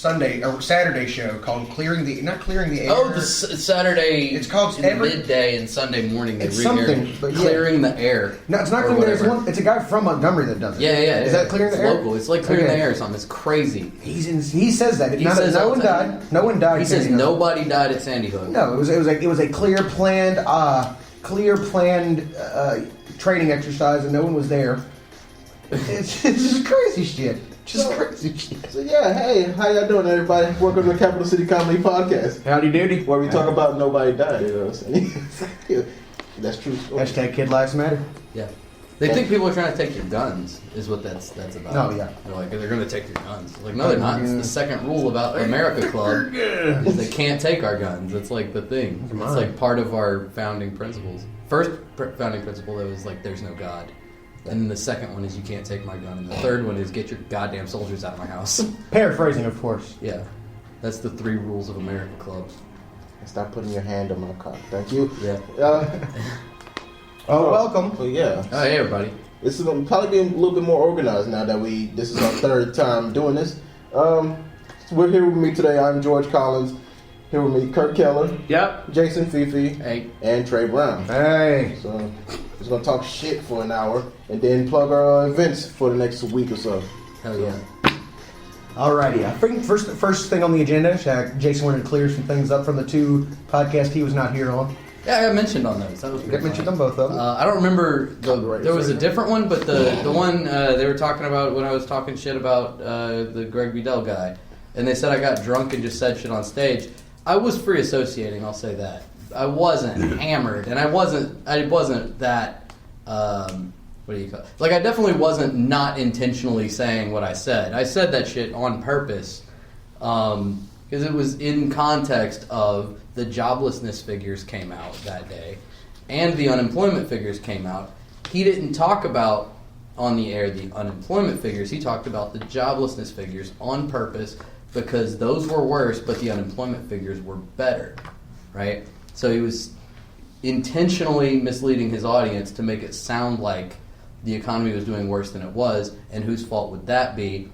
Sunday or Saturday show called not Clearing the Air. Oh, the Saturday. It's called midday and Sunday morning. They it's something, but Clearing the Air. No, it's not Clearing the Air. It's a guy from Montgomery that does it. Yeah. Is that Clearing the Air? Local. It's like Clearing the Air or something. It's crazy. He says that. No one died. No one died. He says nobody died at Sandy Hook. No, it was a clear planned training exercise, and no one was there. It's just crazy shit. Crazy shit. So yeah, hey, how y'all doing, everybody? Welcome to the Capital City Comedy Podcast. Howdy doody. Where we talk about nobody died, you know what I'm saying? That's true. Hashtag Kid Lives Matter. Yeah. They think people are trying to take your guns, is what that's about. Oh, yeah. They're like, they're going to take your guns. Like, no, they're not. It's the second rule about America Club is they can't take our guns. It's like the thing. It's like part of our founding principles. First founding principle, that was like, there's no God. And then the second one is you can't take my gun. And the third one is get your goddamn soldiers out of my house. Paraphrasing, of course. Yeah. That's the 3 rules of America Club. Stop putting your hand on my cock. Thank you. Yeah. Welcome. Well, yeah. Oh, hey, everybody. This is going to probably be a little bit more organized now that this is our 3rd time doing this. So we're here with me today. I'm George Collins. Here with me, Kurt Keller. Yep. Jason Fifi. Hey. And Trey Brown. Hey. So we're just going to talk shit for an hour and then plug our events for the next week or so. Hell yeah. Alrighty. I think first thing on the agenda, Jason wanted to clear some things up from the 2 podcasts he was not here on. Yeah, I got mentioned on those. That was You got mentioned on both of them. I don't remember. There was a different one, but the one they were talking about when I was talking shit about the Greg Bedell guy, and they said I got drunk and just said shit on stage. I was free associating. I'll say that. I wasn't hammered, and I wasn't that. What do you call it? Like, I definitely wasn't not intentionally saying what I said. I said that shit on purpose because it was in context of the joblessness figures came out that day and the unemployment figures came out. He didn't talk about on the air the unemployment figures. He talked about the joblessness figures on purpose because those were worse, but the unemployment figures were better, right? So he was intentionally misleading his audience to make it sound like the economy was doing worse than it was, and whose fault would that be?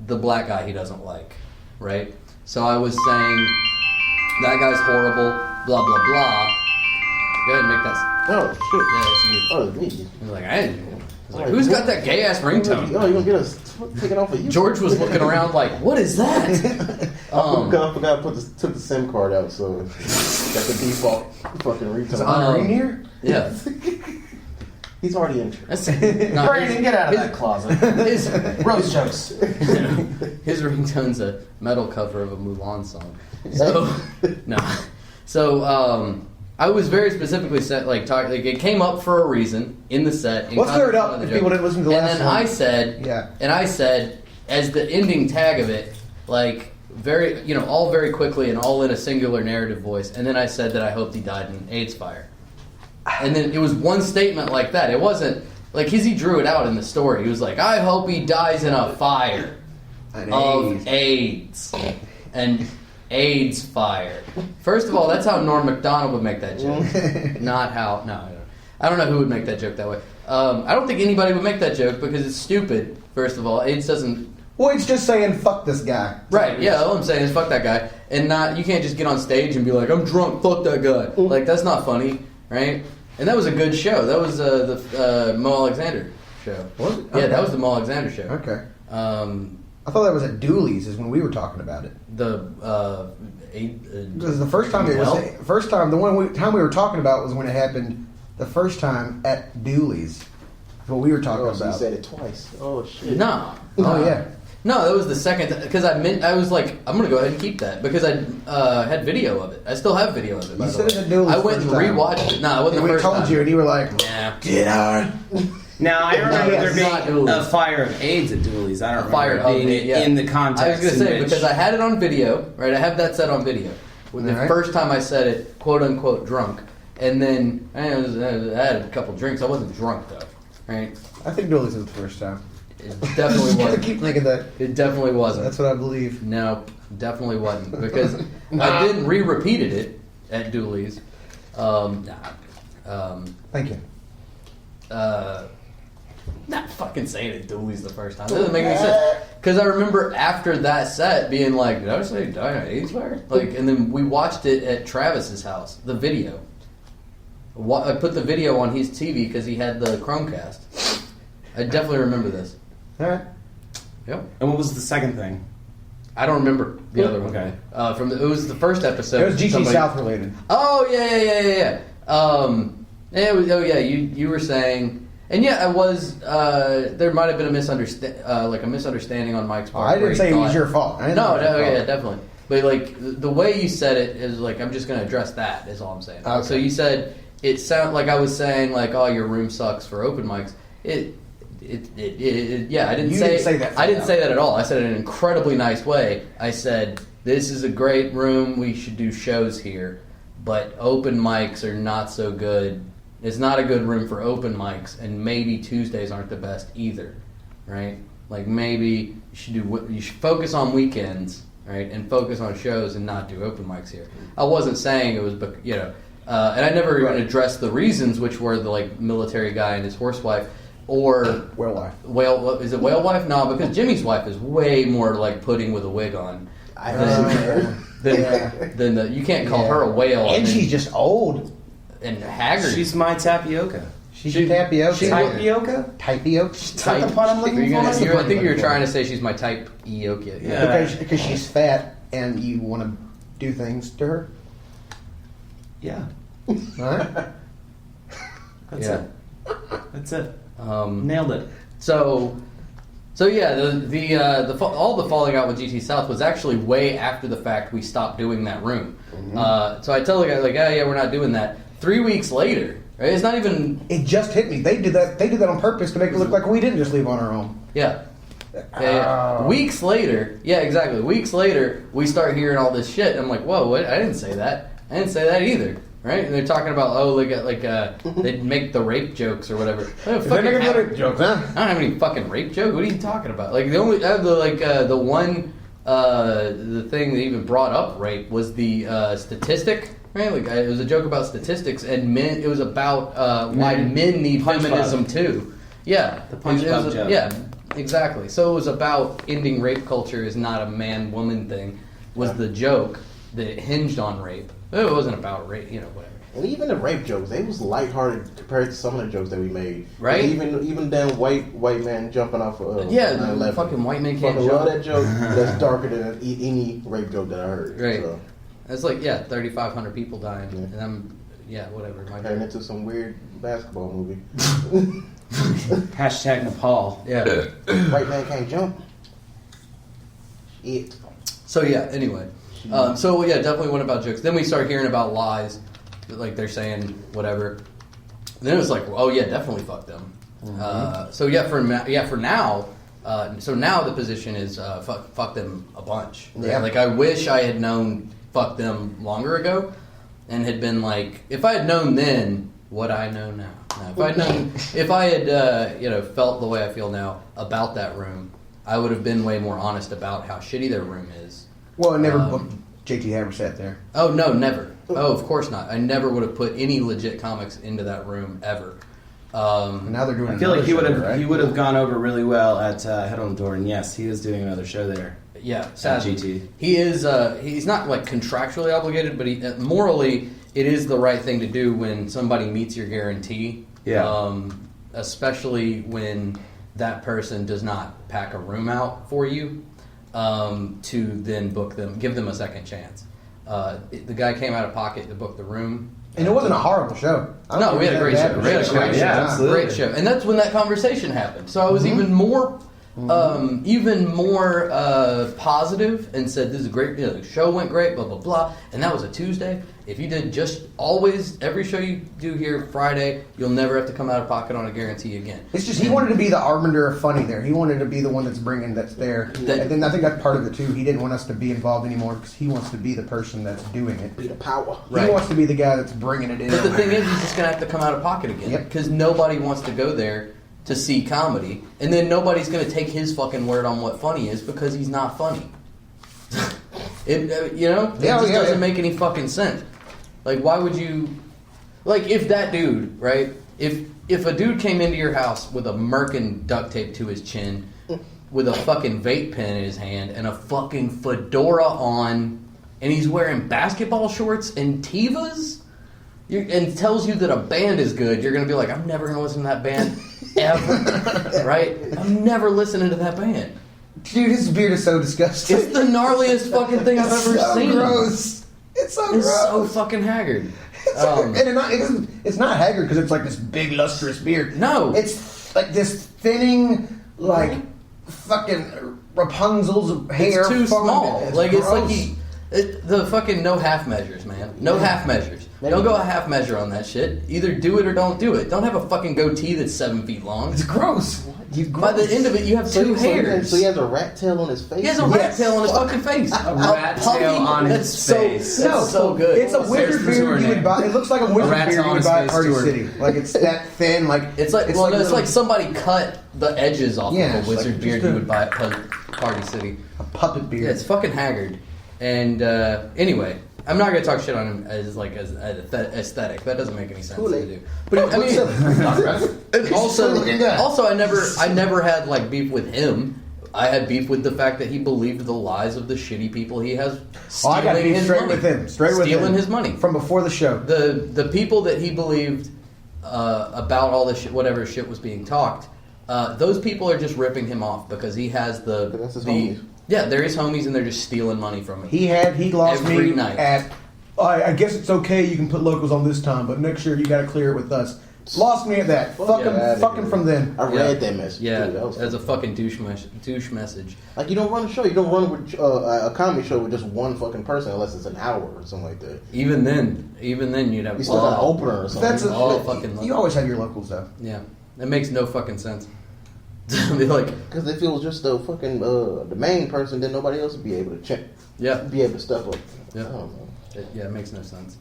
The black guy he doesn't like, right? So I was saying, that guy's horrible, blah, blah, blah. Go ahead and make that... Oh, shit. Yeah, that's you. Oh, it's me. I was like, who's got that gay-ass ringtone? Oh, you're going to get us taken off of you? George was looking around like, what is that? I forgot to took the SIM card out, so that's the default fucking ringtone. Is Honor in here? Yeah. He's already in. Brandon, get out of that closet. His Rose jokes. His ringtone's a metal cover of a Mulan song. So, no. So, I was very specifically set, it came up for a reason in the set. Let's clear it up if people didn't listen to the last one. And then I said, as the ending tag of it, like, all very quickly and all in a singular narrative voice, and then I said that I hoped he died in AIDS fire. And then it was one statement like that. It wasn't, like, he drew it out in the story. He was like, I hope he dies in a fire of AIDS. And AIDS fire. First of all, that's how Norm Macdonald would make that joke. Not how, no. I don't know who would make that joke that way. I don't think anybody would make that joke because it's stupid, first of all. AIDS doesn't... Well, it's just saying, fuck this guy. Right, yeah, all I'm saying is fuck that guy. And you can't just get on stage and be like, I'm drunk, fuck that guy. Like, that's not funny, right? And that was a good show. That was the Mo Alexander show. Was it? Yeah, Okay. That was the Mo Alexander show. Okay. I thought that was at Dooley's is when we were talking about it. Because the first time time we were talking about was when it happened the first time at Dooley's. That's what we were talking about. So you said it twice. Oh, shit. No. Oh, yeah. No, that was the second, because I was like, I'm going to go ahead and keep that, because I had video of it. I still have video of it, by You the said way. it at Dooley's I went and first time. rewatched it. No, it wasn't And the we first told time. you, and you were like, Nah. get out. Now, I remember Yes. there Not being Dooley's. a fire of AIDS at Dooley's. I don't remember Fire it of being AIDS, yeah. in the context. I was going to say, in which- because I had it on video, right? I have that set on video. The All right. first time I said it, quote unquote, drunk. And then I had a couple drinks. I wasn't drunk, though, right? I think Dooley's was the first time. It definitely I wasn't. keep thinking that. It definitely wasn't. That's what I believe. No, definitely wasn't. Because I then re-repeated it at Dooley's. Thank you. not fucking saying it Dooley's the first time. That doesn't make any sense. Because I remember after that set being like, did I say Diana Ainsfire? Like, and then we watched it at Travis's house, the video. I put the video on his TV because he had the Chromecast. I definitely remember this. All right. Yep. And what was the second thing? I don't remember the other one. Okay. It was the first episode. It was GT Somebody- South related. Oh yeah. You were saying, and yeah, I was. There might have been a misunderstanding on Mike's part. I where didn't he say it was thought- your fault. I didn't No, say it was your yeah, fault. definitely. But like the way you said it is like I'm just going to address that. Is all I'm saying. Okay. So you said it sounded like I was saying like, oh, your room sucks for open mics. Yeah, I didn't You say didn't say that. I didn't say that at all. I said it in an incredibly nice way. I said this is a great room. We should do shows here, but open mics are not so good. It's not a good room for open mics, and maybe Tuesdays aren't the best either, right? Like maybe you should focus on weekends, right, and focus on shows and not do open mics here. I wasn't saying it was, and I never even addressed the reasons, which were the like military guy and his horse wife. Or Well, why? is it whale wife? No, because Jimmy's wife is way more like pudding with a wig on. Than you can't call her a whale. And she's just old. and haggard. She's my tapioca. She's tapioca. Tapioca? Tapioca. that the pun I'm looking for? That's the I pun think you were I'm trying looking to say she's my type Eokia. Yeah. Because she's fat and you want to do things to her. Yeah. All right. That's Yeah. it. That's it. Um, Nailed it. So yeah, all the falling out with GT South was actually way after the fact we stopped doing that room. So I tell the guy like, yeah, we're not doing that. 3 weeks later, right? It's not even It just hit me. They did that on purpose to make it look like we didn't just leave on our own. yeah. Oh. Weeks later, yeah, exactly. Weeks later, we start hearing all this shit. I'm like, whoa, what? I didn't say that. I didn't say that either. Right? And they're talking about, they'd make the rape jokes or whatever. I don't fucking have- jokes, huh? I don't have any fucking rape joke. What are you talking about? Like the only, I have the one, the thing that even brought up rape was the statistic. Right? Like it was a joke about statistics and men. It was about why men need Punch feminism Club. too. Yeah, The Punch It was Club joke. Yeah, exactly. So it was about ending rape culture is not a man-woman thing. Was the joke that hinged on rape? It wasn't about rape, whatever. And even the rape jokes, they was lighthearted compared to some of the jokes that we made. Right. Even damn white man jumping off of Yeah, the 9/11. fucking white man can't Fucking love jump. that joke. That's darker than any rape joke that I heard. Right. So, It's like 3,500 people dying, Yeah. and I'm whatever. My turning into some weird basketball movie. Hashtag Nepal. Yeah. White man can't jump. Shit. So anyway, definitely one about jokes. Then we start hearing about lies, like they're saying whatever. And then it was like, oh yeah, definitely fuck them. For now. So now the position is fuck them a bunch. Right? Yeah. Like I wish I had known fuck them longer ago, and had been like, if I had known then what I know now. If I had felt the way I feel now about that room, I would have been way more honest about how shitty their room is. Well, I never booked JT Haversack there. Oh no, never. Oh, of course not. I never would have put any legit comics into that room ever. And now they're doing. I feel like another show, he would have gone over really well at Head on the Door, and yes, he is doing another show there. Yeah, sadly. GT. He is. He's not like contractually obligated, but morally, it is the right thing to do when somebody meets your guarantee. Yeah. Especially when that person does not pack a room out for you, to then book them, give them a second chance. The guy came out of pocket to book the room. And it wasn't a horrible show. I don't No, think we had it a great was show. that We had a bad. great show. Yeah, absolutely. Great show. And that's when that conversation happened. So I was even more positive and said, this is great. The show went great, blah, blah, blah. And that was a Tuesday. If you did just always, every show you do here Friday, you'll never have to come out of pocket on a guarantee again. It's just he wanted to be the arbiter of funny there. He wanted to be the one that's there. And then I think that's part of it too. He didn't want us to be involved anymore because he wants to be the person that's doing it. Be the power. Right. He wants to be the guy that's bringing it in. But the thing is, he's just going to have to come out of pocket again. Yep. Because nobody wants to go there to see comedy. And then nobody's going to take his fucking word on what funny is because he's not funny. It doesn't make any fucking sense. Like, why would you... Like, if that dude, right? If if a dude came into your house with a merkin duct tape to his chin, with a fucking vape pen in his hand and a fucking fedora on, and he's wearing basketball shorts and Tevas, and tells you that a band is good, you're gonna be like, I'm never gonna listen to that band ever, right? I'm never listening to that band. Dude, his beard is so disgusting. It's the gnarliest fucking thing I've ever so seen. Gross. It's so It's gross. so fucking haggard. And it's not haggard because it's like this big lustrous beard. No. It's like this thinning, like fucking Rapunzel's hair. It's too falling small. in. Like it's like gross. the fucking no half measures, man. No half measures. Don't go a half measure on that shit. Either do it or don't do it. Don't have a fucking goatee that's 7 feet long. It's gross. By the end of it, you have two hairs. So he has a rat tail on his face? He has a rat tail on his fucking face. A rat tail on his face. That's so good. It's a wizard beard you would buy. It looks like a wizard rat beard tail you on would his buy at face, Party Stuart. City. Like it's that thin. Like It's like it's little- like somebody cut the edges off Yeah, of it's a wizard like beard just you would buy at Party City. a puppet beard. Yeah, it's fucking haggard. And anyway, I'm not gonna talk shit on him as aesthetic. That doesn't make any sense to do. But I mean, and also I never had like beef with him. I had beef with the fact that he believed the lies of the shitty people he has stealing I got beef his straight money. with him. Straight with him. Stealing his money. From before the show. The people that he believed about all this shit, whatever shit was being talked, those people are just ripping him off because he has That's his homies. yeah, they're his homies and they're just stealing money from him. He lost Every me night. at. I guess it's okay. You can put locals on this time, but next year you got to clear it with us. Lost me at that. Fucking from then. I read that message. Yeah, Dude, that was as a fucking douche message. like, you don't run a show. You don't run with a comedy show with just one fucking person unless it's an hour or something like that. Even then, you'd have You still got an opener or something. That's a, all fucking. you always have your locals though. Yeah, that makes no fucking sense. Be like, Because if it was just the fucking the main person, then nobody else would be able to check. yeah, Be able to step up. Yeah. I don't know. it makes no sense.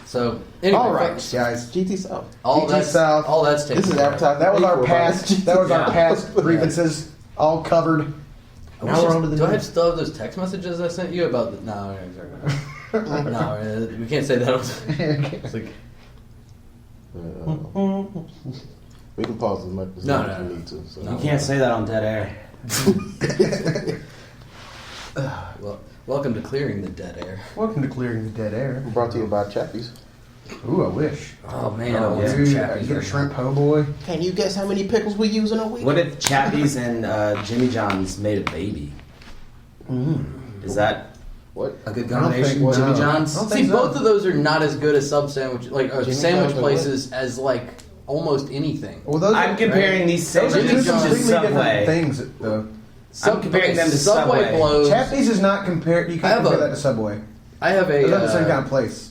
So anyway, All right, folks, guys. GT South. all GT that's South. all that's taken. This is care of. advertising. That was our Paid for past. by- That was our Yeah. past grievances, all covered. We Now should- we're on to the do I news. still have those text messages I sent you about? No, we can't say that. It's like, We can pause as much as No, long no, as we no. need to. So. No. You can't say that on dead air. well, welcome to clearing the dead air. Welcome to Clearing the Dead Air. Brought to you by Chappies. Ooh, I wish. Oh man, I want yeah. some Dude, chappies get a right shrimp now. po' boy. Can you guess how many pickles we use in a week? What if Chappies and Jimmy John's made a baby? Is that What? a good I don't think- combination? no. Jimmy I John's? don't See, think so. both of those are not as good as sub sandwich, like Jimmy sandwich John's are places, as like almost anything. Well, those I'm are, comparing these those are sandwiches two to completely different Subway. things, though. I'm comparing them to Subway. blows. Chappies is not compared. You I can't have compare a- that to Subway. I have a. They're not the same kind of place.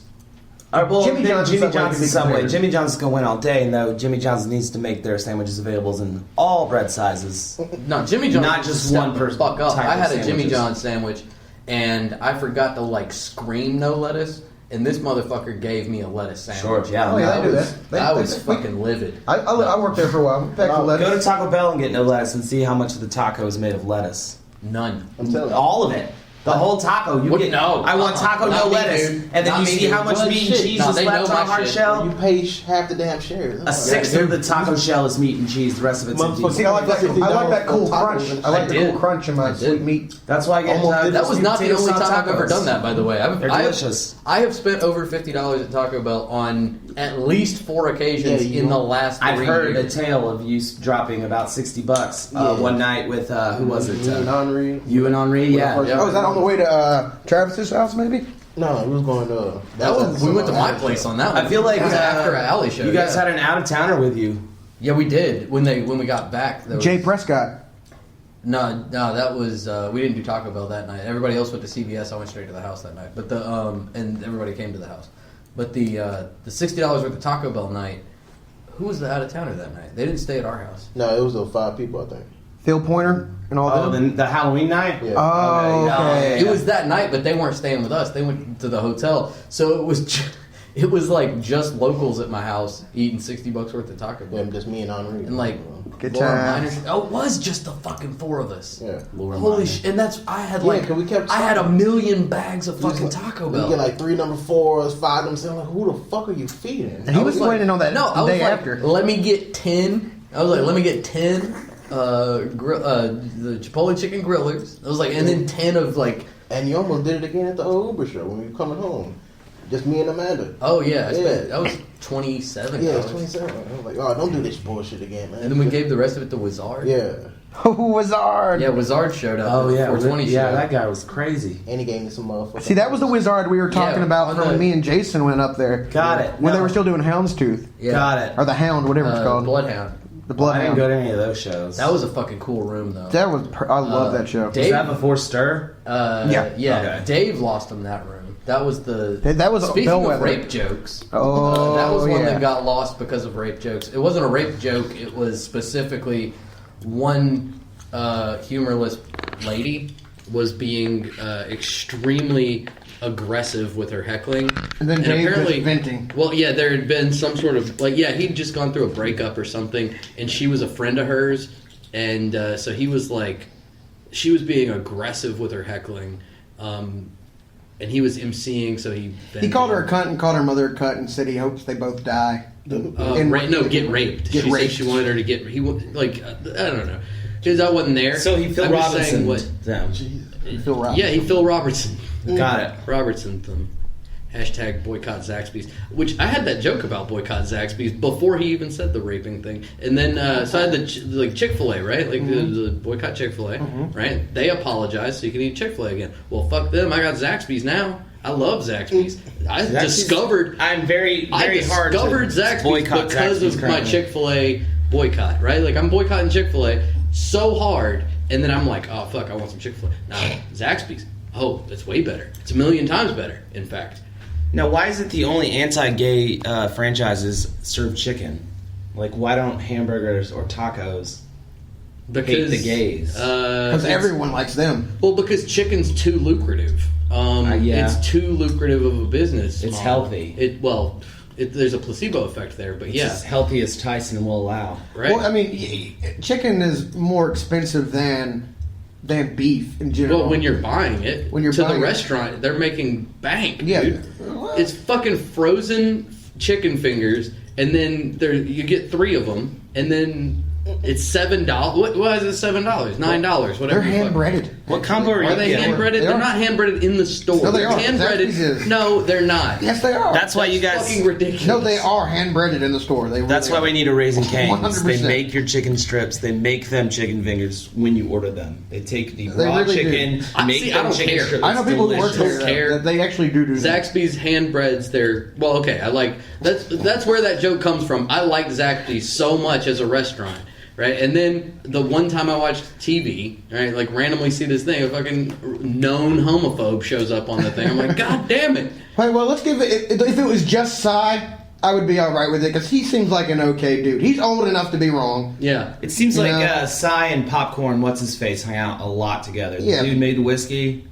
Well, Jimmy John's and Subway can be Subway. compared. Jimmy John's is going to win all day, and though Jimmy John's needs to make their sandwiches available in all bread sizes. No, Jimmy John's Not is just step one the person Fuck up! type I of had a Jimmy sandwiches. John's sandwich, and I forgot to like scream no lettuce, and this motherfucker gave me a lettuce sandwich. Sure, yeah. Oh yeah, I they do was, that. I was fucking livid. I worked there for a while. Back to Go to lettuce. Taco Bell and get no lettuce and see how much of the taco is made of lettuce. None. I'm telling you. All of it. The whole taco. You What? get, No. I want taco, Not no me, lettuce. dude. And then Not you me, see dude. how much What meat and shit? cheese No, is they left know on a my hard shit. shell. You pay half the damn share. A sixth of the taco shell is meat and cheese. The rest of it's empty. Well, see, I like that cool Tacos crunch. and I like I the did. cool crunch in my I did. sweet meat. That's why I get Almost did That was sweet not the potato only sauce time I've ever tacos. done that, by the way. They're delicious. I have spent over $50 at Taco Bell on at least 4 occasions Yeah, you in the know. last 3 I've heard a years. tale of you dropping about $60 Yeah. one night with who was it? Henri. You and Henri, yeah. first- Yeah. Oh, is that on the way to Travis's house, maybe? No, we was going to. That was, we went to my place on that one. I feel like That was after an alley show. you guys yeah. had an out of towner with you. Yeah, we did when we got back. There was, Jay Prescott. No, that was we didn't do Taco Bell that night. Everybody else went to CVS. I went straight to the house that night. But the and everybody came to the house. But the $60 worth of Taco Bell night. Who was the out of towner that night? They didn't stay at our house. No, it was those 5 people, I think. Phil Pointer and all Oh, them. the Halloween night? Yeah. Oh, Okay, okay. It was that night, but they weren't staying with us. They went to the hotel. So it was it was like just locals at my house eating $60 worth of Taco Bell. Yeah, just me and Henri. And like Good Laura times. Miners. Oh, it was just the fucking 4 of us. Yeah. Laura Holy Minor. shit! And that's I had Yeah, like 'cause we kept I had a talking. million bags of fucking Taco We Bell. get like 3 number 4s, 5 number 7. Like, who the fuck are you feeding? And he I was like- planning on that No, I was day like, after. let me get 10. I was like, let me get 10 the Chipotle chicken grillers. I was like, and then 10 of like, And you almost did it again at the old Uber show when we were coming home. Just me and Amanda. oh yeah, I Yeah. spent, that was $27. Yeah, it's 27. I was like, oh, don't do this bullshit again, man. And then we gave the rest of it to Wizard. Yeah. Who was ours? Yeah, Wizard showed up. Oh at yeah, the 420 yeah, show. that guy was crazy. And he gave me some motherfuckers. See, that was the wizard we were talking Yeah, about on from the- when me and Jason went up there. Got it. When they No. were still doing Houndstooth. Yeah. Got it. Or the Hound, whatever it's called. Bloodhound. The I didn't Bloodhound. go to any of those shows. That was a fucking cool room though. That was, I love that show. was Dave, that before Stir? Yeah. yeah. Okay. Dave lost him that room. That was the. That was Speaking Bellwether. of rape jokes, Oh, that was one yeah. that got lost because of rape jokes. It wasn't a rape joke. It was specifically one humorless lady was being extremely aggressive with her heckling, And then Dave just venting. Well, yeah, there had been some sort of he'd just gone through a breakup or something, and she was a friend of hers, and so he was like, she was being aggressive with her heckling. And he was emceeing, so he Called her a cunt and called her mother a cunt and said he hopes they both die. And- get raped. Get she raped. said she wanted her to get. I don't know. Because I wasn't there. So he Phil I'm just Robinson. saying what? Them. Phil Robinson. Yeah, he Phil Robertson. Got it. Robertson. Hashtag boycott Zaxby's. Which I had that joke about boycott Zaxby's before he even said the raping thing. And then so I had the Chick-fil-A, right? Like the boycott Chick-fil-A, right? They apologized so you can eat Chick-fil-A again. Well, fuck them. I got Zaxby's now. I love Zaxby's. I discovered I'm very hard to Zaxby's boycott because Zaxby's of my currently. Chick-fil-A boycott, right? Like I'm boycotting Chick-fil-A so hard, and then I'm like, oh fuck, I want some Chick-fil-A. Now Zaxby's, oh, it's way better. It's 1,000,000 times better, in fact. Now, why is it the only anti-gay franchises serve chicken? Like, why don't hamburgers or tacos hate the gays? Because everyone likes them. Well, because chicken's too lucrative. Yeah. It's too lucrative of a business. It's model. healthy. There's a placebo effect there, but It's as healthy as Tyson will allow. right. Well, I mean, chicken is more expensive than beef in general. Well, when you're buying it, When you're to buying the it. restaurant, they're making bank, Yeah. dude. It's fucking frozen chicken fingers, and then you get 3 of them, and then it's $7. Why is it $7? $9? Whatever. they're the fuck. hand breaded. What combo are you Are they getting? hand breaded? They They're are. not hand breaded in the store. No, they They're are. hand breaded. Zaxby's is. No, they're not. Yes, they are. That's why you guys. Fucking ridiculous. No, they are hand breaded in the store. They That's really why we need a Raising Cane's. 100%. They make your chicken strips. They make them chicken fingers when you order them. They take the They raw really do. chicken, I make see, I them don't chicken care. strips. I know people who work delicious. there care. that they actually do that. Zaxby's hand breads their that's where that joke comes from. I like Zaxby's so much as a restaurant, right? And then the one time I watched TV, right, like randomly see this thing, a fucking known homophobe shows up on the thing. I'm like, God damn it! Wait, well, let's give it. If it was just Cy, I would be all right with it because he seems like an okay dude. He's old enough to be wrong. Yeah, It seems like Yeah. Cy and Popcorn, what's his face, hung out a lot together. The Yeah. dude made the whiskey.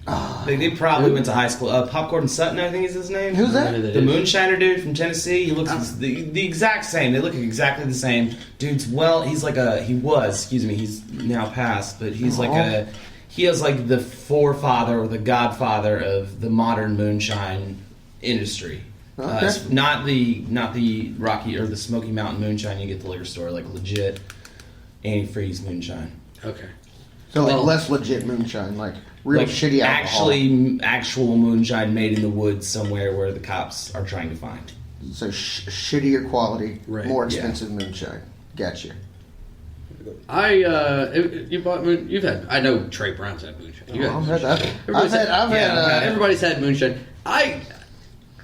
They probably went to high school. Popcorn Sutton, I think is his name. Who's that? The moonshiner dude from Tennessee. He looks the exact same. They look exactly the same. Dude's he's like he's now passed, but he's like he is like the forefather or the godfather of the modern moonshine industry. Okay. It's not the Rocky or the Smoky Mountain moonshine you get at the liquor store, like legit antifreeze moonshine. okay. So like Well- less legit moonshine, like real Like shitty alcohol. actual moonshine made in the woods somewhere where the cops are trying to find. So shittier quality, Right, more yeah. expensive moonshine. Gotcha. You bought moon. You've had. I know Trey Brown's had moonshine. You I've had had moonshine. that. I've had. Everybody's had moonshine.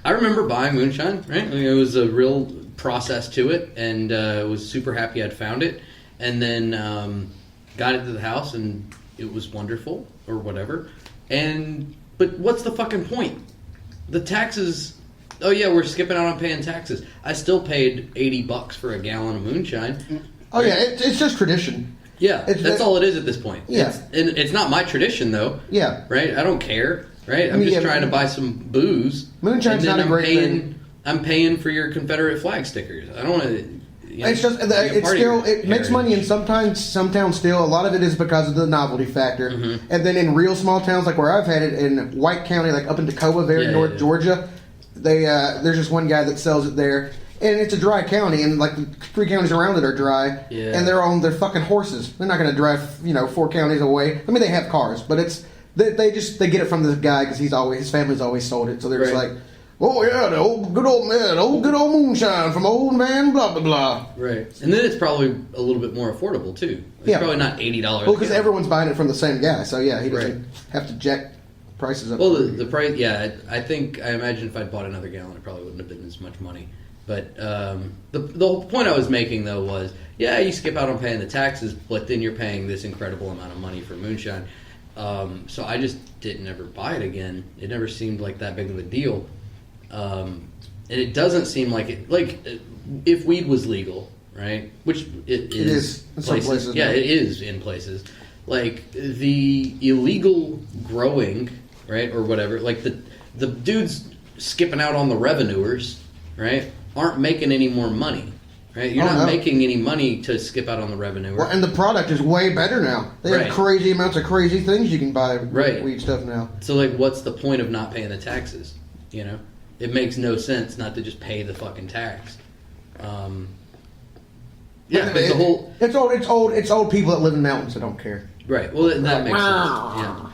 I remember buying moonshine, right? I mean, it was a real process to it, and was super happy I'd found it. And then got it to the house, and it was wonderful, or whatever. But what's the fucking point? The taxes... Oh yeah, we're skipping out on paying taxes. I still paid $80 for a gallon of moonshine. Oh yeah, it's just tradition. Yeah, It's- that's all it is at this point. Yeah. It's not my tradition, though. Yeah. Right? I don't care. Right? I'm I mean, just yeah, trying to buy some booze. Moonshine's and then not a great paying, thing. I'm paying for your Confederate flag stickers. I don't want to... It's just it's still it makes money, and sometimes some towns still. A lot of it is because of the novelty factor, and then in real small towns like where I've had it in White County, like up in Tacoma, North Georgia, they there's just one guy that sells it there, and it's a dry county, and like the 3 counties around it are dry, and they're on their fucking horses. They're not going to drive 4 counties away. I mean, they have cars, but it's they get it from this guy because his family's always sold it, so they're just like. Oh yeah, the good old moonshine from old man, blah blah blah. Right, and then it's probably a little bit more affordable too. It's probably not $80. Well, because everyone's buying it from the same guy, so yeah, he doesn't have to jack prices up. Well, the price, I imagine if I'd bought another gallon, it probably wouldn't have been as much money. But the whole point I was making though was, you skip out on paying the taxes, but then you're paying this incredible amount of money for moonshine. So I just didn't ever buy it again. It never seemed like that big of a deal. And it doesn't seem like it. Like if weed was legal, right? Which it is in some places. Yeah, it is in places. Like the illegal growing, right, or whatever. Like the dudes skipping out on the revenuers, right, aren't making any more money. Right, you're not making any money to skip out on the revenue. Well, and the product is way better now. They have crazy amounts of crazy things you can buy with weed stuff now. So like, what's the point of not paying the taxes? You know. It makes no sense not to just pay the fucking tax. It's old people that live in mountains that don't care. Right. Well, that makes sense. Yeah.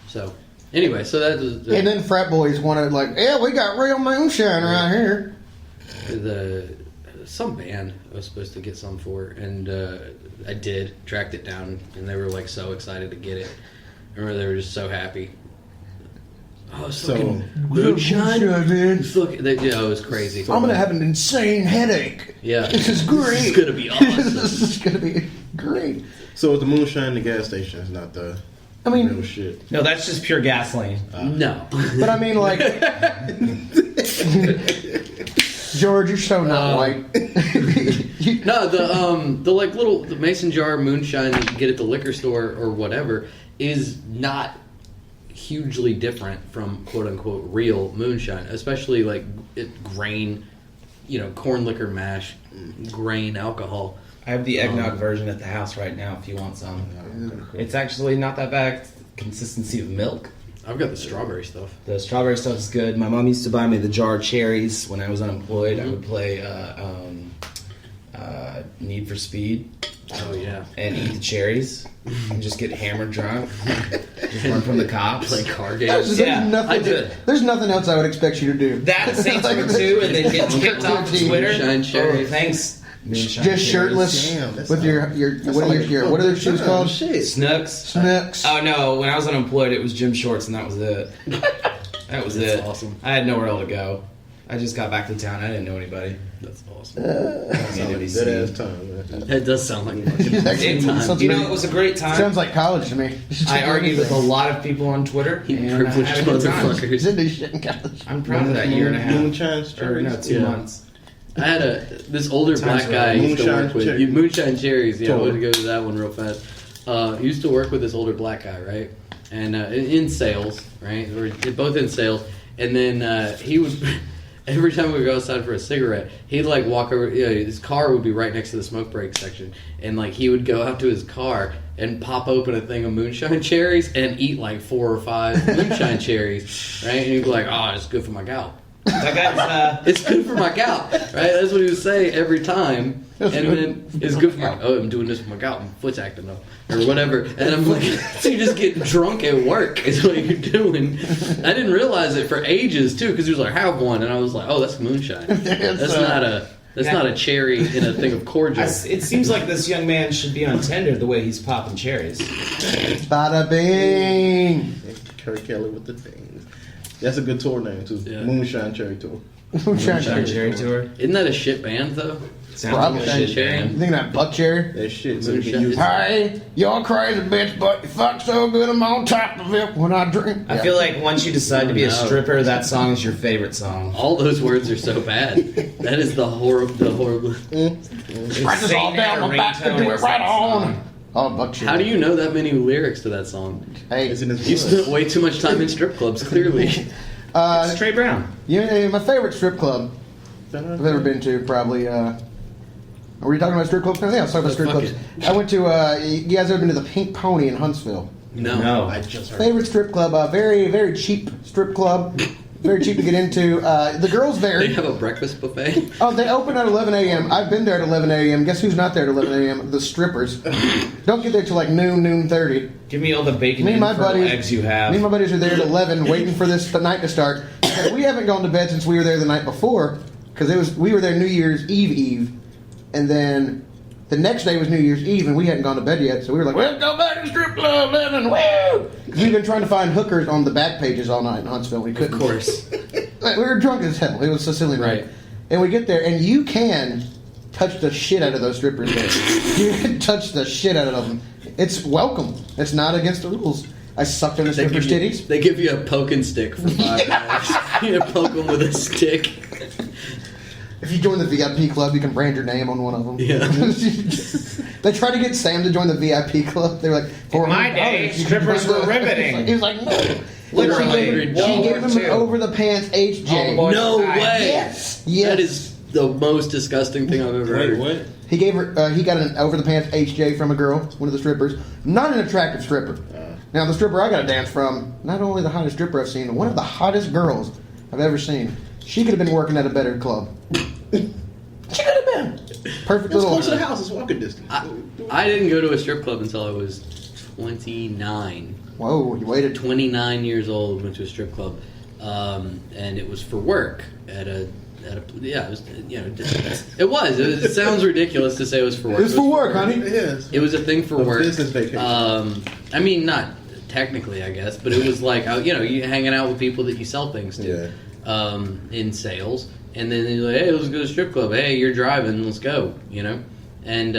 So anyway, so that was. And then frat boys wanted we got real moonshine right here. Some band I was supposed to get some for, and I did tracked it down, and they were so excited to get it. I remember they were just so happy. Oh, moonshine, man! It was crazy. I'm gonna have an insane headache. Yeah, this is great. This is gonna be awesome. This is gonna be great. So it's the moonshine in the gas station. It's not the real shit. No, that's just pure gasoline. No, but I mean, George, you're so not white. No, the little mason jar moonshine that you get at the liquor store or whatever is not hugely different from quote unquote real moonshine, especially grain, corn liquor mash, grain alcohol. I have the eggnog version at the house right now if you want some. It's actually not that bad. Consistency of milk. I've got the strawberry stuff. The strawberry stuff is good. My mom used to buy me the jar of cherries when I was unemployed. I would play Need for Speed. Oh yeah, and eat the cherries and just get hammered drunk. Just run from the cops. Play card games. There's nothing else I would expect you to do. That Saints Row 2 and then get kicked off Twitter. Moonshine cherries. Oh, thanks. Moonshine just shirtless with your what are their shoes called? Snooks. Oh no, when I was unemployed, it was gym shorts and that was it. That was it. Awesome. I had nowhere else to go. I just got back to town. I didn't know anybody. That's awesome. That does sound like time. It was a great time. Sounds like college to me. I argued with a lot of people on Twitter. Privileged motherfuckers. Did this shit in college. I'm proud of that year and a half. Moonshine cherries. 2 months. I had this older black guy I used to work with. Moonshine cherries. Yeah, I wanted to go to that one real fast. Used to work with this older black guy, right? And in sales, right? We're both in sales. And then he would... Every time we would go outside for a cigarette, he'd walk over. His car would be right next to the smoke break section, and he would go out to his car and pop open a thing of moonshine cherries and eat 4 or 5 moonshine cherries, right? And he'd be like, "Oh, it's good for my gout." That guy's, it's good for my gout, right? That's what he would say every time. And then it's good for my. Oh, I'm doing this for my gout. My foot's acting up, or whatever. And I'm like, so you just get drunk at work is what you're doing. I didn't realize it for ages too, because he was like, "Have one," and I was like, "Oh, that's moonshine. That's not a cherry in a thing of cordial." It seems like this young man should be on Tinder the way he's popping cherries. Bada bing. Kirk Kelly with the things. That's a good tour name too. Yeah. Moonshine Cherry Tour. Moonshine Cherry Tour. Isn't that a shit band though? Probably. Shit band. You think that Buck Cherry? That shit. Hey, you're crazy bitch, but you fuck so good I'm on top of it when I drink. I feel like once you decide to be a stripper, that song is your favorite song. All those words are so bad. That is the horrible. Write this all down my back to do it right on. Oh, Buck Cherry. How do you know that many lyrics to that song? Hey, you spent way too much time in strip clubs, clearly. Trey Brown. Yeah, my favorite strip club I've ever been to, probably Are we talking about strip clubs now? Yeah, let's talk about strip Fuck clubs. I went to, you guys ever been to the Pink Pony in Huntsville? No. I just heard. Favorite strip club, very, very cheap strip club. Very cheap to get into. The girls They vary. have a breakfast buffet. Oh, they open at 11 a.m. I've been there at 11 a.m. Guess who's not there at 11 a.m.? The strippers. Don't get there till like noon 30. Give me all the bacon Me and my and fertile buddies, eggs you have. Me and my buddies are there at 11, waiting for this night to start. And we haven't gone to bed since we were there the night before, because we were there New Year's Eve, and then the next day was New Year's Eve, and we hadn't gone to bed yet. So we were like, "Let's go back to the strip club, 11, woo!" Because we've been trying to find hookers on the back pages all night in Huntsville. We couldn't. Of course. We were drunk as hell. It was Sicilian night. Right. And we get there, and you can touch the shit out of those strippers there. You can touch the shit out of them. It's welcome. It's not against the rules. I sucked on the strippers' titties. They give you a poking stick for $5. You poke them with a stick. If you join the VIP club, you can brand your name on one of them. Yeah. They tried to get Sam to join the VIP club. They were like, In my day, strippers were riveting. He was like, no. Literally. She gave him World War an II. over the pants HJ. All the No boys- way. Yes. That is the most disgusting thing I've ever heard. Wait, what? He gave her. He got an over the pants HJ from a girl, one of the strippers. Not an attractive stripper. Now the stripper I got to dance from, not only the hottest stripper I've seen, one of the hottest girls I've ever seen. She could have been working at a better club. She could have been perfect It's little. close to the house. It's walking distance. I didn't go to a strip club until I was 29. Whoa, you waited. 29 years old, went to a strip club, and it was for work at a yeah, it was, you know, it sounds ridiculous to say it was for work. It's for work, honey. It is. It was a thing for A work. business vacation. I mean, not technically, I guess, but it was like, you know, you hanging out with people that you sell things to in sales, and then you're like, hey, let's go to a strip club. Hey, you're driving, let's go, you know? And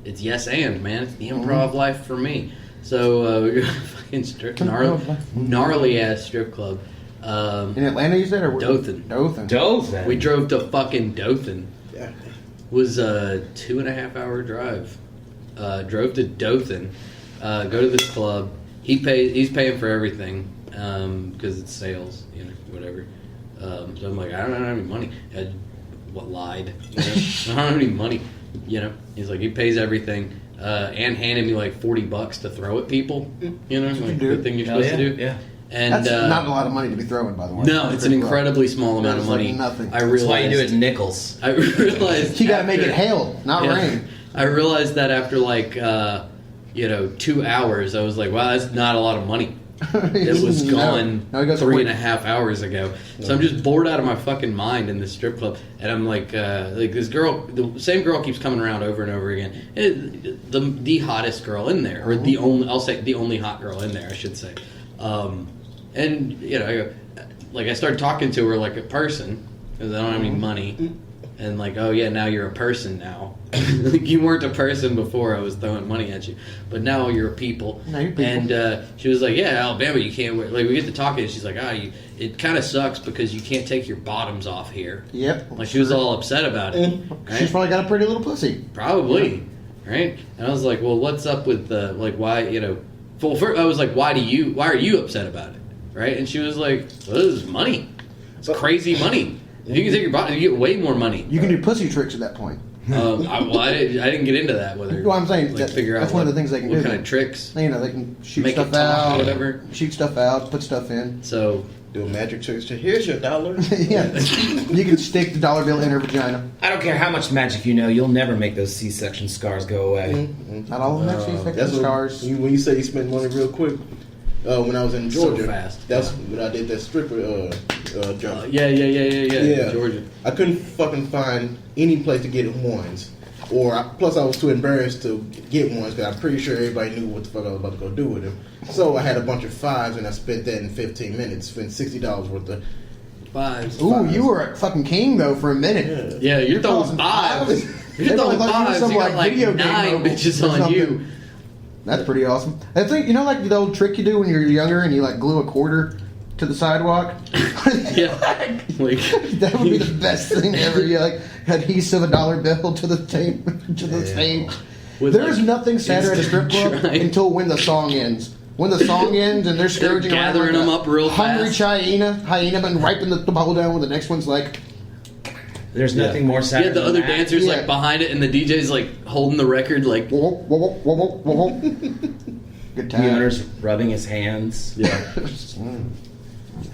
it's yes and, man. It's the improv life for me. So we go to a fucking gnarly-ass strip club. In Atlanta, you said, or Dothan. Dothan. We drove to fucking Dothan. Yeah. Was a 2.5-hour drive. Drove to Dothan. Go to this club. He's paying for everything because it's sales, you know, whatever. So I'm like, I don't have any money. I lied. You know? I don't have any money. You know, he's like, he pays everything. And handed me like $40 to throw at people. You know, like the thing you're supposed to do. Yeah. And That's not a lot of money to be throwing, by the way. no, it's an incredibly small amount of That's like money. nothing. I That's realized. why you do it in nickels. I realized You got to make it after- hail, not Yeah. rain. I realized that after like 2 hours, I was like, wow, that's not a lot of money. It was gone No, it goes 3.5 hours ago. So I'm just bored out of my fucking mind in this strip club, and I'm like this girl, the same girl keeps coming around over and over again. The hottest girl in there, or the only, I'll say the only hot girl in there, I should say. And you know, I started talking to her like a person because I don't have any money. And like, oh yeah, now you're a person now. Like, you weren't a person before I was throwing money at you, but now you're a people. Now you're people. And she was like, yeah, Alabama, you can't wear. Like, we get to talking, and she's like, it kind of sucks because you can't take your bottoms off here. Yep. Like, she was all upset about it. She's Right? probably got a pretty little pussy. Probably, right? And I was like, well, what's up with the why, you know? Well, first, I was like, why are you upset about it, right? And she was like, well, this is money. It's crazy money. If you can take your bottom, you get way more money. You can do pussy tricks at that point. I didn't get into that. Whether Well, I'm saying like, figure out that's one of the things they can what do. kind of tricks. You know, they can shoot Make stuff it talk or out, whatever. shoot stuff out, put stuff in. So Do a magic trick. Here's your dollar. Yeah, you can stick the dollar bill in her vagina. I don't care how much magic you know, you'll never make those C-section scars go away. Not all of them actually affect That's the what, scars. when you say you spend money real quick. When I was in So Georgia, fast. that's when I did that stripper jump. yeah, Georgia. I couldn't fucking find any place to get ones. Plus I was too embarrassed to get ones because I'm pretty sure everybody knew what the fuck I was about to go do with them. So I had a bunch of fives and I spent that in 15 minutes. Spent $60 worth of. Fives. Ooh, you were a fucking king though for a minute. Yeah, you're throwing tossing fives. fives? You're throwing Everybody thought you were fives. some, You got like, like video game 9 mogul bitches or on you. something. That's pretty awesome. I think, you know, like the old trick you do when you're younger and you like glue a quarter to the sidewalk. Yeah. Like, That would be the best thing ever. You like adhesive a dollar bill to the tape to the tape. with, There's like, nothing sadder at a strip club instant until when the song ends. When the song ends and they're scourging around gathering like them a up real hungry fast. hyena and wiping the bowl down when the next one's like, There's nothing more sad. Yeah, the other that. dancers Yeah. like behind it, and the DJ's like holding the record, like Whoa, whoa, whoa, whoa, whoa, whoa. Good The time. owner's rubbing his hands. yeah.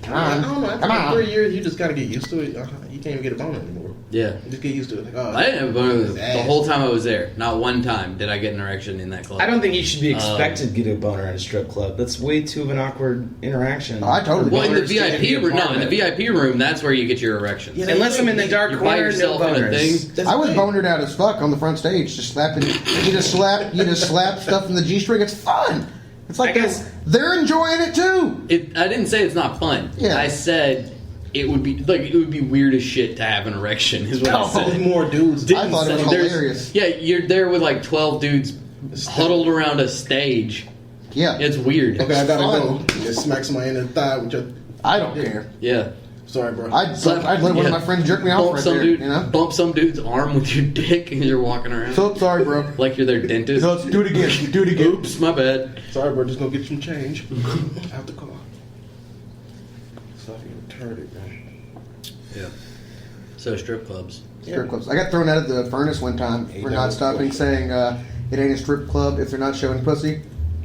Come I on. don't know. Come After on. 3 years, you just gotta get used to it. You can't even get a boner anymore. Yeah. You just get used to it. Like, oh, I didn't have a boner the Ass. whole time I was there. Not one time did I get an erection in that club. I don't think you should be expected to get a boner at a strip club. That's way too of an awkward interaction. I totally Well, in the Boners get VIP room, no, in the apartment. VIP room, that's where you get your erections. Yeah, Unless I'm in the dark You're by corner, no yourself in a boners. thing. I was bonered out as fuck on the front stage, just slapping. You just slap stuff in the G string. It's fun. It's like I guess- they're enjoying it too. I didn't say it's not fun. Yeah. I said it would be weird as shit to have an erection. Is what I There's said. more dudes. I thought it was There's- hilarious. Yeah, you're there with like 12 dudes huddled around a stage. Yeah, It's weird. Okay, I gotta Fun. go. Just smack somebody in the thigh with your. I don't care. Yeah. Sorry, bro. I'd let one of my friends jerk me off Bump right some there. dude, You know. bump some dude's arm with your dick, and you're walking around So sorry, bro. like you're their dentist. So let's do it again. Do it again. Oops, my bad. Sorry, bro. Just gonna get some change out the car. Stuff you retarded, man. Yeah. So strip clubs. Strip clubs. I got thrown out of the furnace one time for not stopping, saying it ain't a strip club if they're not showing pussy.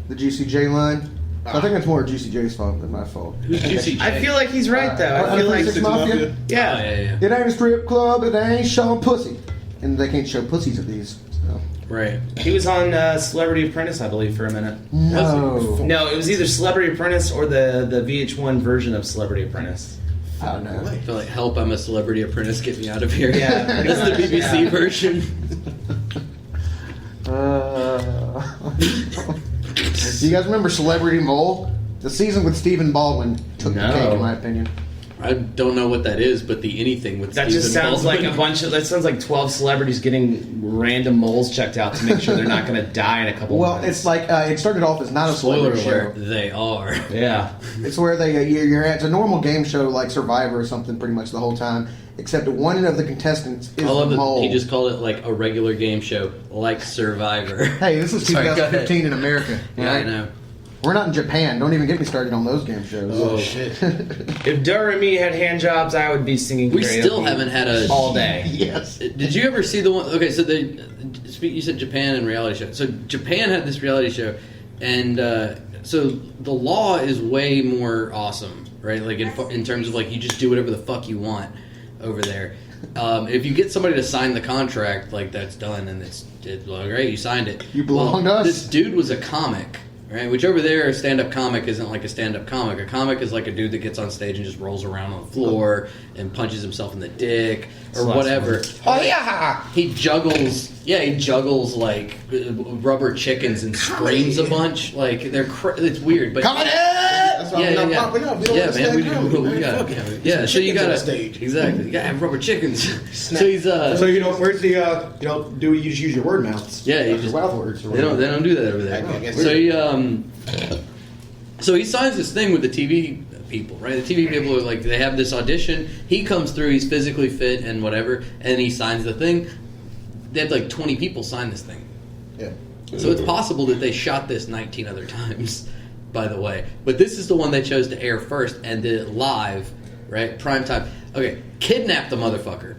The GCJ line. I think it's more GCJ's fault than my fault. Who's Juicy J? I feel like he's right though. I feel like 136 Mafia. Oh, yeah. yeah. It ain't a strip club. It ain't showing pussy, and they can't show pussies at these. So. Right. He was on Celebrity Apprentice, I believe, for a minute. No, No, it was either Celebrity Apprentice or the VH1 version of Celebrity Apprentice. I don't know. I feel like, help, I'm a celebrity apprentice, get me out of here. Yeah, That's the pretty much, BBC yeah. version. Do you guys remember Celebrity Mole? The season with Stephen Baldwin took the No. cake, in my opinion. I don't know what that is, but the anything with That Stephen just sounds Baldwin. like a bunch of. That sounds like 12 celebrities getting random moles checked out to make sure they're not going to die in a couple. Well, months. it's like it started off as not a Spoiler celebrity alert, show. they are. yeah. It's where it's a normal game show like Survivor or something, pretty much the whole time. Except one of the contestants is I love the that mole. he just called it like a regular game show, like Survivor. Hey, this is Sorry, go 2015 in America. Yeah, I right? know. We're not in Japan. Don't even get me started on those game shows. Oh shit. If Doremi had hand jobs, I would be singing. We karaoke still haven't had a all day. Yes. Did you ever see the one? Okay, so you said Japan and reality show. So Japan had this reality show, and so the law is way more awesome, right? Like in terms of like you just do whatever the fuck you want over there. If you get somebody to sign the contract, like that's done, and it's like, great, you signed it. You belong to us. This dude was a comic. Right, which over there, a stand-up comic isn't like a stand-up comic. A comic is like a dude that gets on stage and just rolls around on the floor and punches himself in the dick or That's whatever. Oh yeah. He juggles like rubber chickens and screams a bunch. Like it's weird, but Coming in. That's why we're not popping up. We don't yeah, understand man, comedy, we man. got Fuck it. yeah. Get some So you chickens on gotta the stage. exactly. You gotta have rubber chickens. So he's So where's the do you just use your word mounts? Yeah, you Your just- mouth words. or They don't whatever. do that over there. I guess So he signs this thing with the TV people, right? The TV people are like they have this audition. He comes through. He's physically fit and whatever, and he signs the thing. They had like 20 people sign this thing. Yeah. So it's possible that they shot this 19 other times, by the way. But this is the one they chose to air first and did it live, right? Prime time. Okay, kidnap the motherfucker,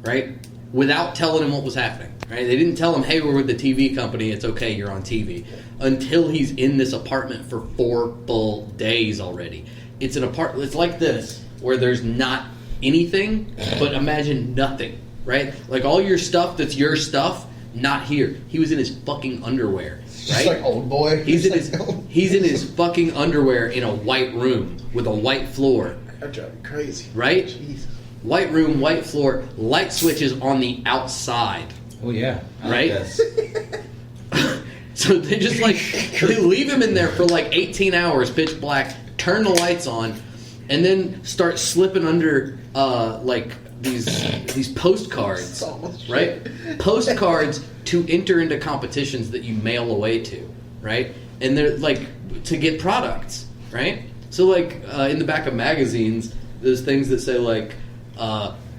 right? Without telling him what was happening, right? They didn't tell him, hey, we're with the TV company, it's okay, you're on TV. Until he's in this apartment for 4 full days already. It's an apartment, it's like this, where there's not anything, but imagine nothing, right? Like all your stuff that's your stuff, not here. He was in his fucking underwear, Just right? like old boy. He's in It's his like- he's in his fucking underwear in a white room with a white floor, That drive me crazy. right? Jesus. White room, white floor, light switches on the outside. Oh yeah. I like Right? this. So they just like they leave him in there for like 18 hours, pitch black, turn the lights on, and then start slipping under like these postcards, right? Postcards to enter into competitions that you mail away to, right? And they're like to get products, right? So like in the back of magazines, there's things that say like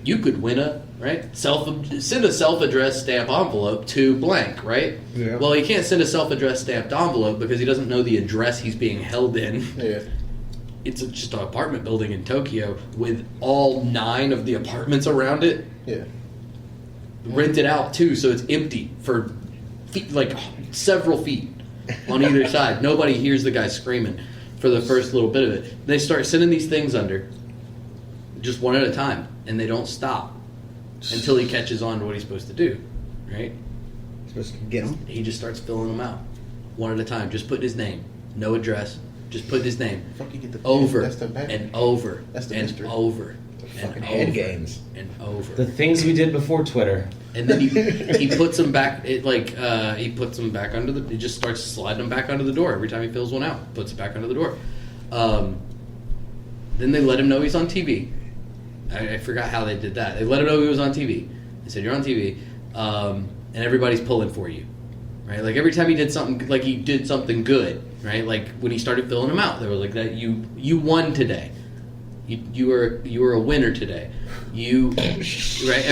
you could win a send a self-addressed stamp envelope to blank, right? Yeah. Well, he can't send a self-addressed stamped envelope because he doesn't know the address he's being held in. Yeah. It's just an apartment building in Tokyo with all 9 of the apartments around it. Yeah. rented out too, so it's empty for feet, like several feet on either side. Nobody hears the guy screaming for the first little bit of it. They start sending these things under, just one at a time, and they don't stop until he catches on to what he's supposed to do, right? Supposed to get him. He just starts filling them out, one at a time, just putting his name, no address, just putting his name Fuck, you get the over That's the back. and over That's the and mystery. over Fucking and head over games. and over. The things we did before Twitter. And then he puts them back. He puts them back under the. He just starts sliding them back under the door every time he fills one out. Puts it back under the door. Then they let him know he's on TV. I forgot how they did that. They let him know he was on TV. They said you're on TV, and everybody's pulling for you, right? Like every time he did something, like he did something good, right? Like when he started filling them out, they were like that. You won today. You were a winner today. Right?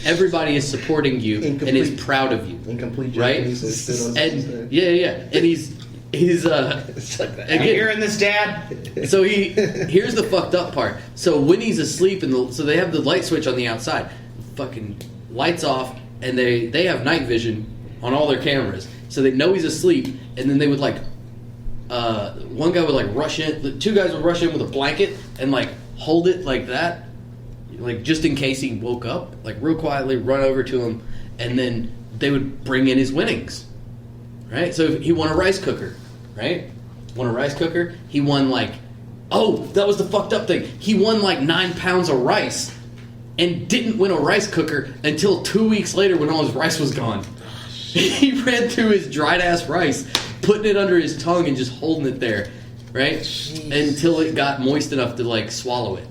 Everybody is supporting you and is proud of you. Incomplete Right? Japanese, so it's still And yeah. And he's You again, hearing this, Dad? so here's the fucked up part. So when he's asleep, so they have the light switch on the outside, fucking lights off, and they have night vision on all their cameras, so they know he's asleep. And then they would one guy would rush in, the two guys would rush in with a blanket and hold it like that, just in case he woke up, real quietly run over to him, and then they would bring in his winnings. Right? So he won a rice cooker, right? Won a rice cooker. He won that was the fucked up thing. He won 9 pounds of rice and didn't win a rice cooker until 2 weeks later when all his rice was gone. He ran through his dried ass rice, putting it under his tongue and just holding it there, right? Jeez. Until it got moist enough to swallow it,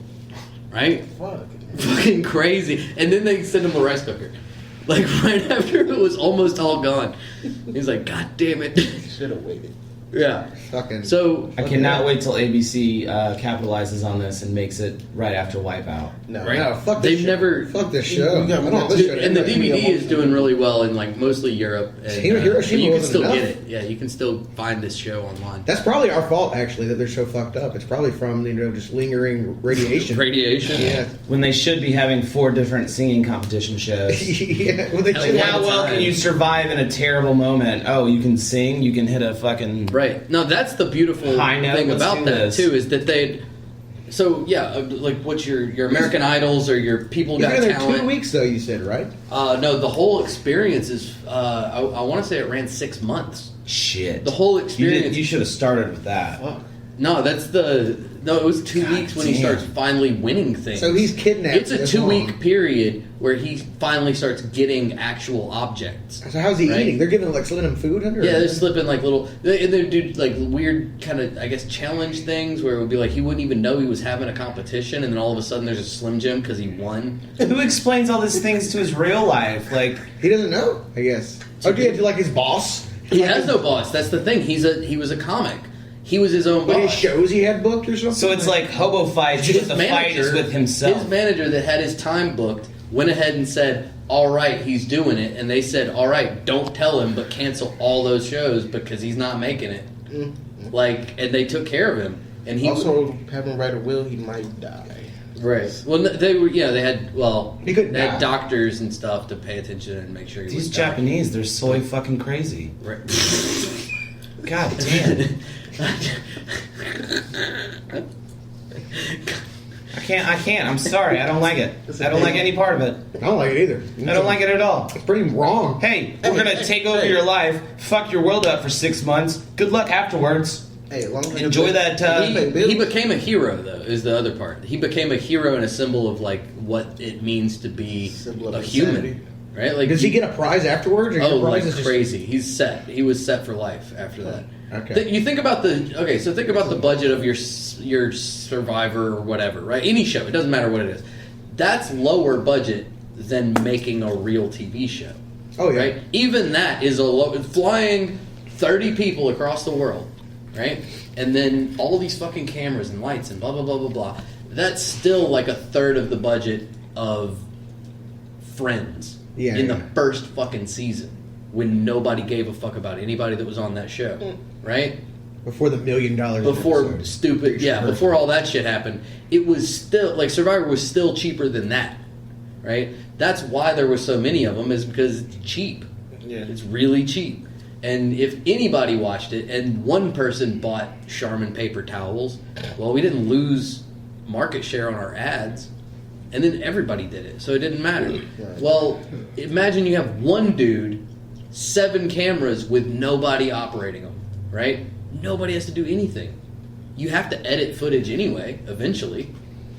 right? Fuck. Fucking crazy. And then they sent him a rice cooker. Right after it was almost all gone. He's like, God damn it. Should have waited. Yeah. Fucking. So I cannot wait till ABC capitalizes on this and makes it right after Wipeout. No, Right. No, fuck this They've show. never- Fuck this show. We got- I don't know this show. and the Anyway, DVD is doing really well in mostly Europe. And, Hiroshima you can wasn't still enough. get it. Yeah, you can still find this show online. That's probably our fault, actually, that they're so fucked up. It's probably from just lingering radiation. Radiation. Yeah. When they should be having 4 different singing competition shows. Yeah. Well, they Like, should yeah, have- How well can you survive in a terrible moment? Oh, you can sing, you can hit a fucking... Right. No, that's the beautiful High note, thing let's about do that this. too, is that they. So yeah, what's your American Idols or your People He's Got been there Talent? 2 weeks, though, you said, right? No, the whole experience is. I want to say it ran 6 months. Shit. The whole experience. You should have started with that. No, that's the. No, it was 2 weeks when he damn. starts finally winning things. So he's kidnapped. It's a this 2 long. week period where he finally starts getting actual objects. So how's he Right? eating? They're giving slipping him food under. Yeah, they're slipping little. And they do weird kind of, I guess, challenge things where it would be he wouldn't even know he was having a competition, and then all of a sudden there's a Slim Jim because he won. Who explains all these things to his real life? He doesn't know, I guess. Oh, do you have his boss? He has no boss. That's the thing. He was a comic. He was his own But his boss. shows he had booked or something? So it's like hobo fights, but the fight is with himself. His manager that had his time booked went ahead and said, "All right, he's doing it," and they said, "All right, don't tell him, but cancel all those shows because he's not making it." And they took care of him, and he Also, have him write a will, he might die. Right. Well, they were. Yeah, they had. Well, He couldn't they had die. doctors and stuff to pay attention and make sure he These was dying. Japanese, they're soy fucking crazy. Right. God damn. I can't. I'm sorry. I don't like it. I don't like any part of it. I don't like it either. I don't like it at all. It's pretty wrong. Hey, we're gonna take over your life, fuck your world up for 6 months. Good luck afterwards. Hey, as long as Enjoy that. He became a hero, though. Is the other part. He became a hero and a symbol of what it means to be Symbol of a human, insanity. right? Does he get a prize afterwards? Or Oh, your prize is just- crazy! He's set. He was set for life after that. Okay. You think about so think about the budget of your Survivor or whatever, right? Any show, it doesn't matter what it is. That's lower budget than making a real TV show. Oh, yeah. Right? Even that is flying 30 people across the world, right? And then all these fucking cameras and lights and blah blah blah blah blah. That's still a third of the budget of Friends in the first fucking season, when nobody gave a fuck about anybody that was on that show, right? Before the $1 million. Before episode. stupid, yeah, before all that shit happened, it was still Survivor was still cheaper than that, right? That's why there were so many of them, is because it's cheap. Yeah. It's really cheap. And if anybody watched it and one person bought Charmin paper towels, well, we didn't lose market share on our ads. And then everybody did it, so it didn't matter. Well, imagine you have one dude, 7 cameras with nobody operating them, right? Nobody has to do anything. You have to edit footage anyway, eventually,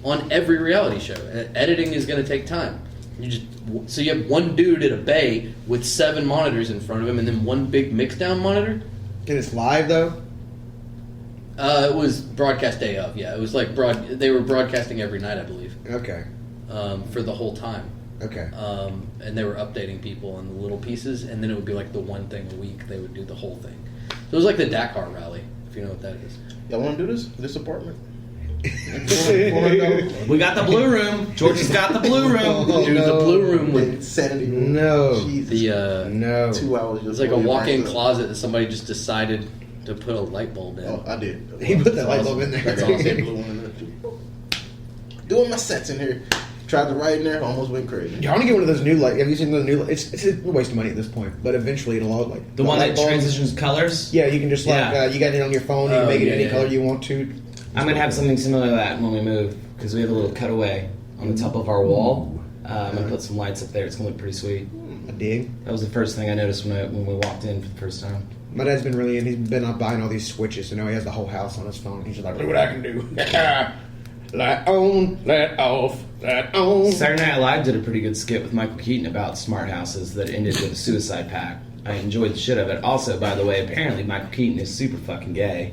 on every reality show. Editing is going to take time. So you have one dude at a bay with 7 monitors in front of him, and then one big mixdown monitor. And it's live though. It was broadcast day of. Yeah, it was like they were broadcasting every night, I believe, Okay. for the whole time. Okay. And they were updating people on the little pieces, and then it would be like the one thing a week. They would do the whole thing. So it was like the Dakar rally, if you know what that is. Y'all want to do this apartment? We got the blue room. George's got the blue room. Dude, the blue room with Insanity. No. Jesus. the No. 2 hours. it's like a walk-in closet that somebody just decided to put a light bulb in. Oh, I did. He put that light bulb in there. That's all I said. Blue one in there too. Doing my sets in here. Tried to write in there. Almost went crazy. I want to get one of those new light. Have you seen the new? It's a waste of money at this point, but eventually it'll all like The one light that bulbs. transitions colors. Yeah, you can just like Yeah. you got it on your phone. You can make it yeah, any yeah. color you want to. I'm gonna have something similar to that when we move because we have a little cutaway on the top of our wall. I'm gonna put some lights up there. It's gonna look pretty sweet. I dig. That was the first thing I noticed when we walked in for the first time. My dad's been really in. He's been up buying all these switches, so now he has the whole house on his phone. He's just like, look what I can do. Light on, light off, light on. Saturday Night Live did a pretty good skit with Michael Keaton about smart houses that ended with a suicide pact. I enjoyed the shit of it. Also, by the way, apparently Michael Keaton is super fucking gay.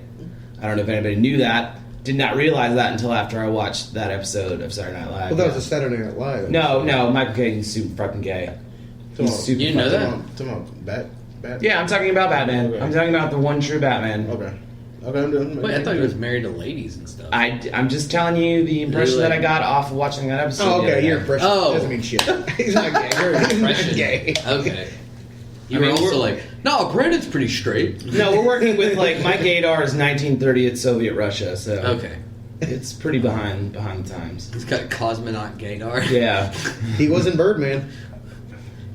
I don't know if anybody knew that. Did not realize that until after I watched that episode of Saturday Night Live. Well, that was a Saturday Night Live. No, Michael Keaton's super fucking gay. He's super You know fucking- that? Come on, Bat. Yeah, I'm talking about Batman. Okay. I'm talking about the one true Batman. Okay. I'm doing. Wait, I thought he was married to ladies and stuff. I'm just telling you the impression that I got off of watching that episode. Oh, the other okay. day. Your impression doesn't mean shit. He's not gay. He's not Impression. gay. Okay. You I mean, were also we're- like, no, Brandon's pretty straight. No, we're working with like my gaydar is 1930th Soviet Russia, so Okay. it's pretty behind the times. He's got cosmonaut gaydar. Yeah, He was in Birdman.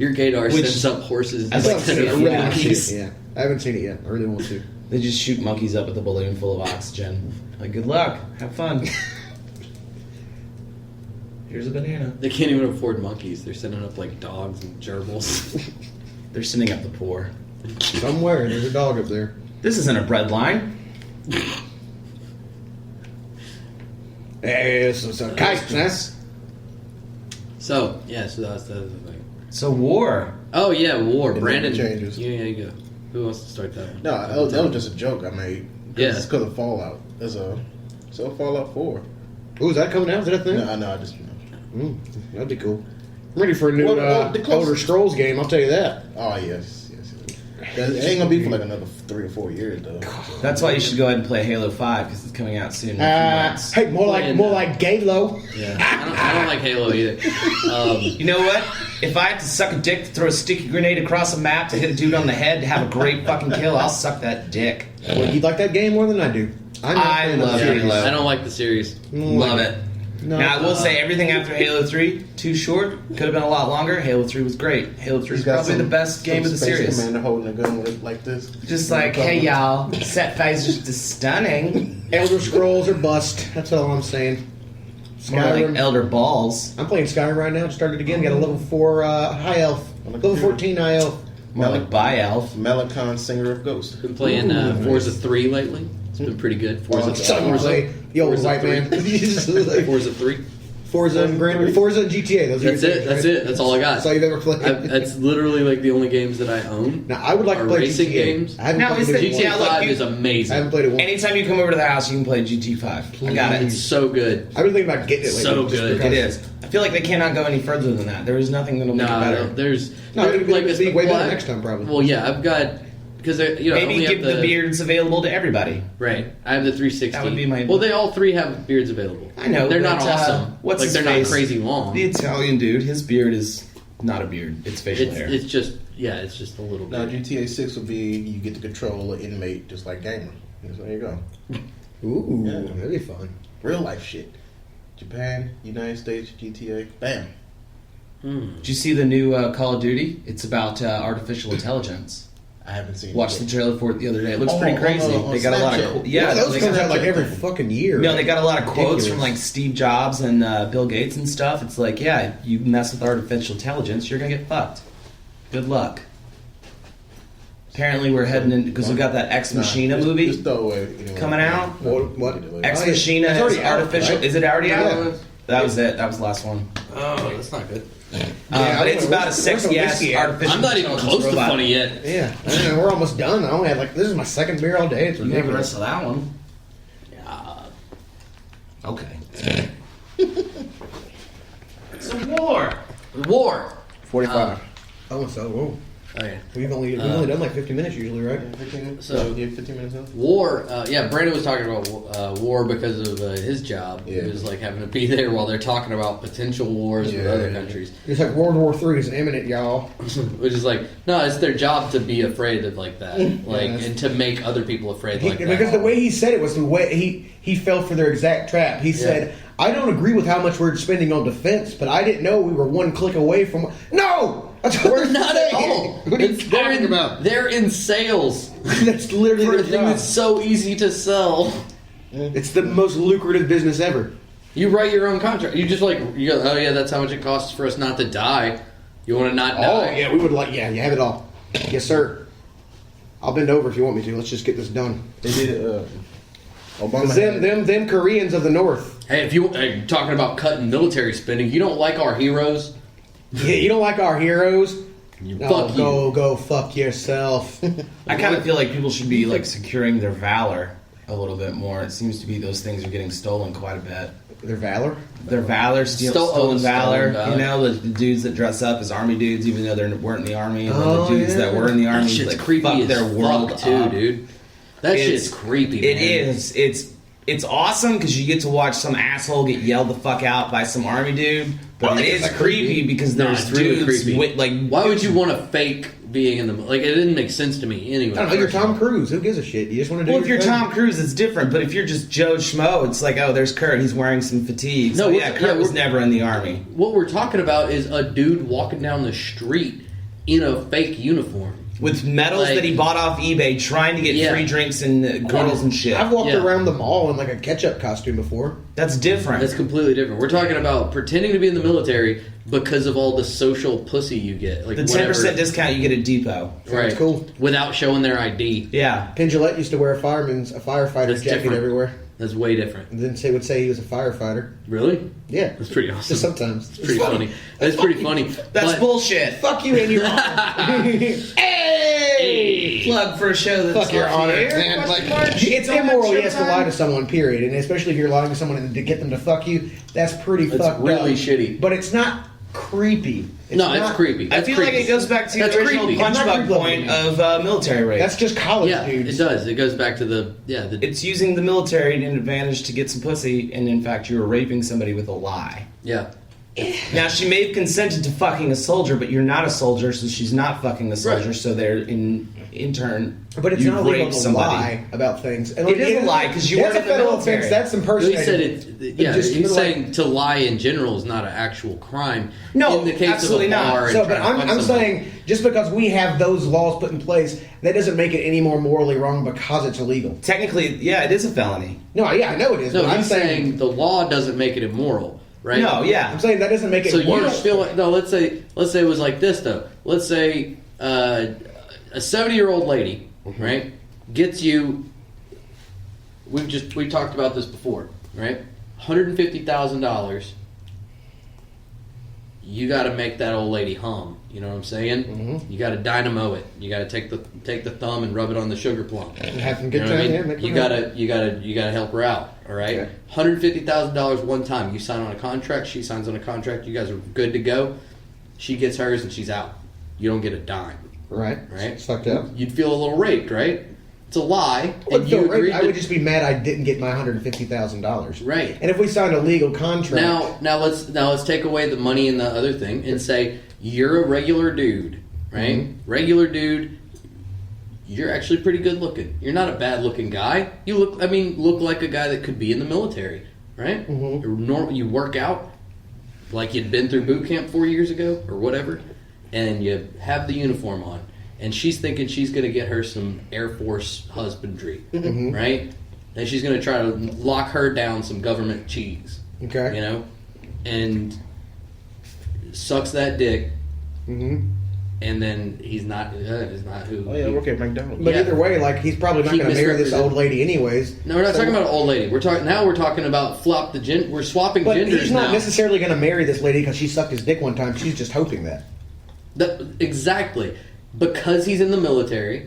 Your gaydar Which- sends up horses. I I was like, haven't seen it. I really yeah. want to see it. Yeah, I haven't seen it yet. I really want to. they just shoot monkeys up with a balloon full of oxygen. Like, good luck, have fun. Here's a banana. They can't even afford monkeys. They're sending up like dogs and gerbils. They're sending up the poor. Somewhere there's a dog up there. This isn't a bread line. Hey, it's a kite, man. So so that's the other thing. So war. Oh yeah, war. It Brandon. never changes. Yeah, you go. Who wants to start that one? No, that was just a joke I made. Yeah. It's because of Fallout. So Fallout 4. Ooh, is that coming out? Is that a thing? No, I just. That'd be cool. I'm ready for a new Well, the closest- Elder Scrolls game. I'll tell you that. Oh yes. It ain't gonna be for like another 3 or 4 years though. That's why you should go ahead and play Halo 5 because it's coming out soon in a few months. Hey, more like Galo. Yeah, I don't like Halo either. You know what? If I have to suck a dick to throw a sticky grenade across a map to hit a dude on the head to have a great fucking kill, I'll suck that dick. Well, you like that game more than I do. I'm not a I fan of the love series. Halo. I don't like the series. Love it. No. Now, I will say everything after Halo 3, too short, could have been a lot longer. Halo 3 was great. Halo 3 is probably the best game of the Space series. Commander holding a gun with it like this. Just like, hey y'all, set phasers to stunning. Elder Scrolls are bust. That's all I'm saying. More like Skyrim. Elder Balls. I'm playing Skyrim right now. Just started again. Got a level 4 high elf. Level 14 high elf. More like Bi-Elf. Melicon, singer of Ghost. Been playing Forza 3 lately. It's been pretty good. Forza, Son of a play. The old Forza white 3. man. Forza 3. Forza and Forza and GTA. Those are That's your it. games, That's right? it. That's all I got. That's all you've ever played. That's literally like the only games that I own. Now I would like to Are play racing GTA. games? I haven't Now, played is the it GTA Yeah, look, 5 you- is amazing. I haven't played it once. Anytime you come over to the house, you can play GT5. I got It's it. so good. I've been thinking about getting it lately. So just good. because- It is. I feel like they cannot go any further than that. There is nothing that'll make it No, better. there's No, it'll be it's- way better well, next time, probably. Well, yeah, I've got because I Maybe only give have the beards available to everybody. Right, I have the 360. That would be my- Well, they all three have beards available. I know, they're not but, awesome. what's like his they're face? not crazy long. The Italian dude, his beard is not a beard. It's facial hair. It's just it's just a little Now bit. GTA 6 will be you get to control an inmate just like Gamer. So there you go. Ooh, Yeah. that'd be fun. Real life shit. Japan, United States, GTA, bam. Did you see the new Call of Duty? It's about artificial intelligence. I haven't seen. Watched it the yet. trailer for it the other day. It looks pretty on, crazy. on They got a lot of Snapchat. yeah. those they comes got- out like every fucking year. No, they got a lot of quotes from Ridiculous. like Steve Jobs and Bill Gates and stuff. It's like, yeah, you mess with artificial intelligence, you're gonna get fucked. Good luck. Apparently, we're heading in because we got that Ex Machina Just- movie just throw away, anyway. coming out. What? Ex Oh, Machina it's is already out, artificial. right? Is it already out? Yeah. That was it. That was the last one. Oh, that's not good. But it's about a where's the sexy ass whiskey at? artificial. I'm not even intelligence close to robot. funny yet. Yeah, I know, we're almost done. I only had this is my second beer all day. It's You have the ridiculous. rest of that one. Okay. It's a war. War. 45. Oh, so whoa. Okay. We've only done like 50 minutes usually, right? 15 minutes. So- So give 15 minutes. Left? War. Yeah, Brandon was talking about war because of his job. Yeah. He was like having to be there while they're talking about potential wars with Yeah. other countries. It's like World War III is imminent, y'all. Which is like, no, it's their job to be afraid of like that, like, Yes. and to make other people afraid like that. Because the way he said it was the way he fell for their exact trap. He said, "I don't agree with how much we're spending on defense, but I didn't know we were one click away from." No, that's what We're they're not at saying. all. What are you They're talking in, about? They're in sales That's literally for a their thing job. that's so easy to sell. It's the most lucrative business ever. You write your own contract. You just like you go, oh yeah, that's how much it costs for us not to die. You want to not Oh die? yeah, we would like. Yeah, you have it all. Yes, sir. I'll bend over if you want me to. Let's just get this done. They did. Obama. 'Cause them Koreans of the North. Hey, if you're talking about cutting military spending, you don't like our heroes. Yeah, you don't like our heroes? Fuck you. Go fuck yourself. I kind of feel like people should be like securing their valor a little bit more. It seems to be those things are getting stolen quite a bit. Their valor. Their valor, Stolen stolen valor. valor. You know, the dudes that dress up as army dudes, even though they weren't in the army, and then Oh, the dudes yeah. that were in the army, That shit's like, creepy fuck as their world fuck too, up. dude. That shit's creepy. It Man. is. It's awesome because you get to watch some asshole get yelled the fuck out by some army dude. But it is creepy because No, there's it's really dudes creepy. with like. Why would you want to fake being in the like? It didn't make sense to me anyway. I don't know. You're Tom Cruise. Who gives a shit? You just want to do. Well, if your you're thing. Tom Cruise, it's different. But if you're just Joe Schmo, it's like, oh, there's Kurt. He's wearing some fatigues. No, No, we're- yeah, Kurt yeah, was we're- never in the army. What we're talking about is a dude walking down the street in a fake uniform. With medals Like- that he bought off eBay, trying to get Yeah. free drinks and girls and shit. I've walked Yeah. around the mall in like a ketchup costume before. That's different. That's completely different. We're talking about pretending to be in the military because of all the social pussy you get. Like The whatever. 10% discount you get at Depot. right? cool. Without showing their ID. Yeah. Penn Jillette used to wear a firefighter's That's jacket different. everywhere. That's way different. And then would say he was a firefighter. Really? Yeah, That's pretty awesome. just sometimes. It's pretty funny. That's pretty funny. That's But- bullshit. Fuck you and your Hey! Plug for a show that's Fuck your off honor, the air. man. Question Like, mark? it's on immoral, that yes, to Showtime? lie to someone, period. And especially if you're lying to someone and to get them to fuck you, that's pretty That's fucked really up. shitty. But it's not creepy. No, it's not- creepy. I That's feel creepy. like it goes back to That's the original creepy. punch It's not bug creepy. point of military rape. That's just college Yeah, dudes. it does. It goes back to the It's using the military to an advantage to get some pussy, and in fact, you were raping somebody with a lie. yeah. Now, she may have consented to fucking a soldier, but you're not a soldier, so she's not fucking a soldier, Right. so they're in turn. But it's you not illegal raped to somebody. lie about things. And It is a lie, 'cause you that's weren't a in the federal military. offense. That's He impersonating. said it. Yeah, Just he's like- saying to lie in general is not an actual crime. No, in the case absolutely of a not. bar and So, but trying to I'm fuck somebody. saying just because we have those laws put in place, that doesn't make it any more morally wrong because it's illegal. Technically, yeah, it is a felony. No, yeah, I know it is. No, but I'm he's saying the law doesn't make it immoral, right? No, yeah. I'm saying that doesn't make it So you worse. don't feel like no. Let's say it was like this though. Let's say a 70-year-old lady, right, gets you. We've talked about this before, right? $150,000. You got to make that old lady hum. You know what I'm saying? Mm-hmm. You got to dynamo it. You got to take the thumb and rub it on the sugar plum. Have some You good know what I time. mean? Yeah, make You them gotta help her out. All right, Okay. $150,000 one time. You sign on a contract. She signs on a contract. You guys are good to go. She gets hers and she's out. You don't get a dime. right. Right. It's fucked up. You'd feel a little raped, right? It's a lie, I would and you feel raped. agreed. I would just be mad I didn't get my $150,000. Right. And if we signed a legal contract, Now let's take away the money and the other thing and say you're a regular dude, right? Mm-hmm. Regular dude. You're actually pretty good looking. You're not a bad looking guy. You look like a guy that could be in the military, right? Mm-hmm. You work out. like you'd been through boot camp 4 years ago or whatever, and you have the uniform on, and she's thinking she's going to get her some Air Force husbandry, right? And she's going to try to lock her down some government cheese, Okay. you know, and sucks that dick, and then he's not who. Oh yeah, work at McDonald's. But Yeah. either way, like he's probably not He going to marry this misrepresented- old lady anyways. No, we're not So- talking about an old lady. We're talking about we're swapping But genders he's not now. necessarily going to marry this lady because she sucked his dick one time. She's just hoping that. Exactly. Because he's in the military,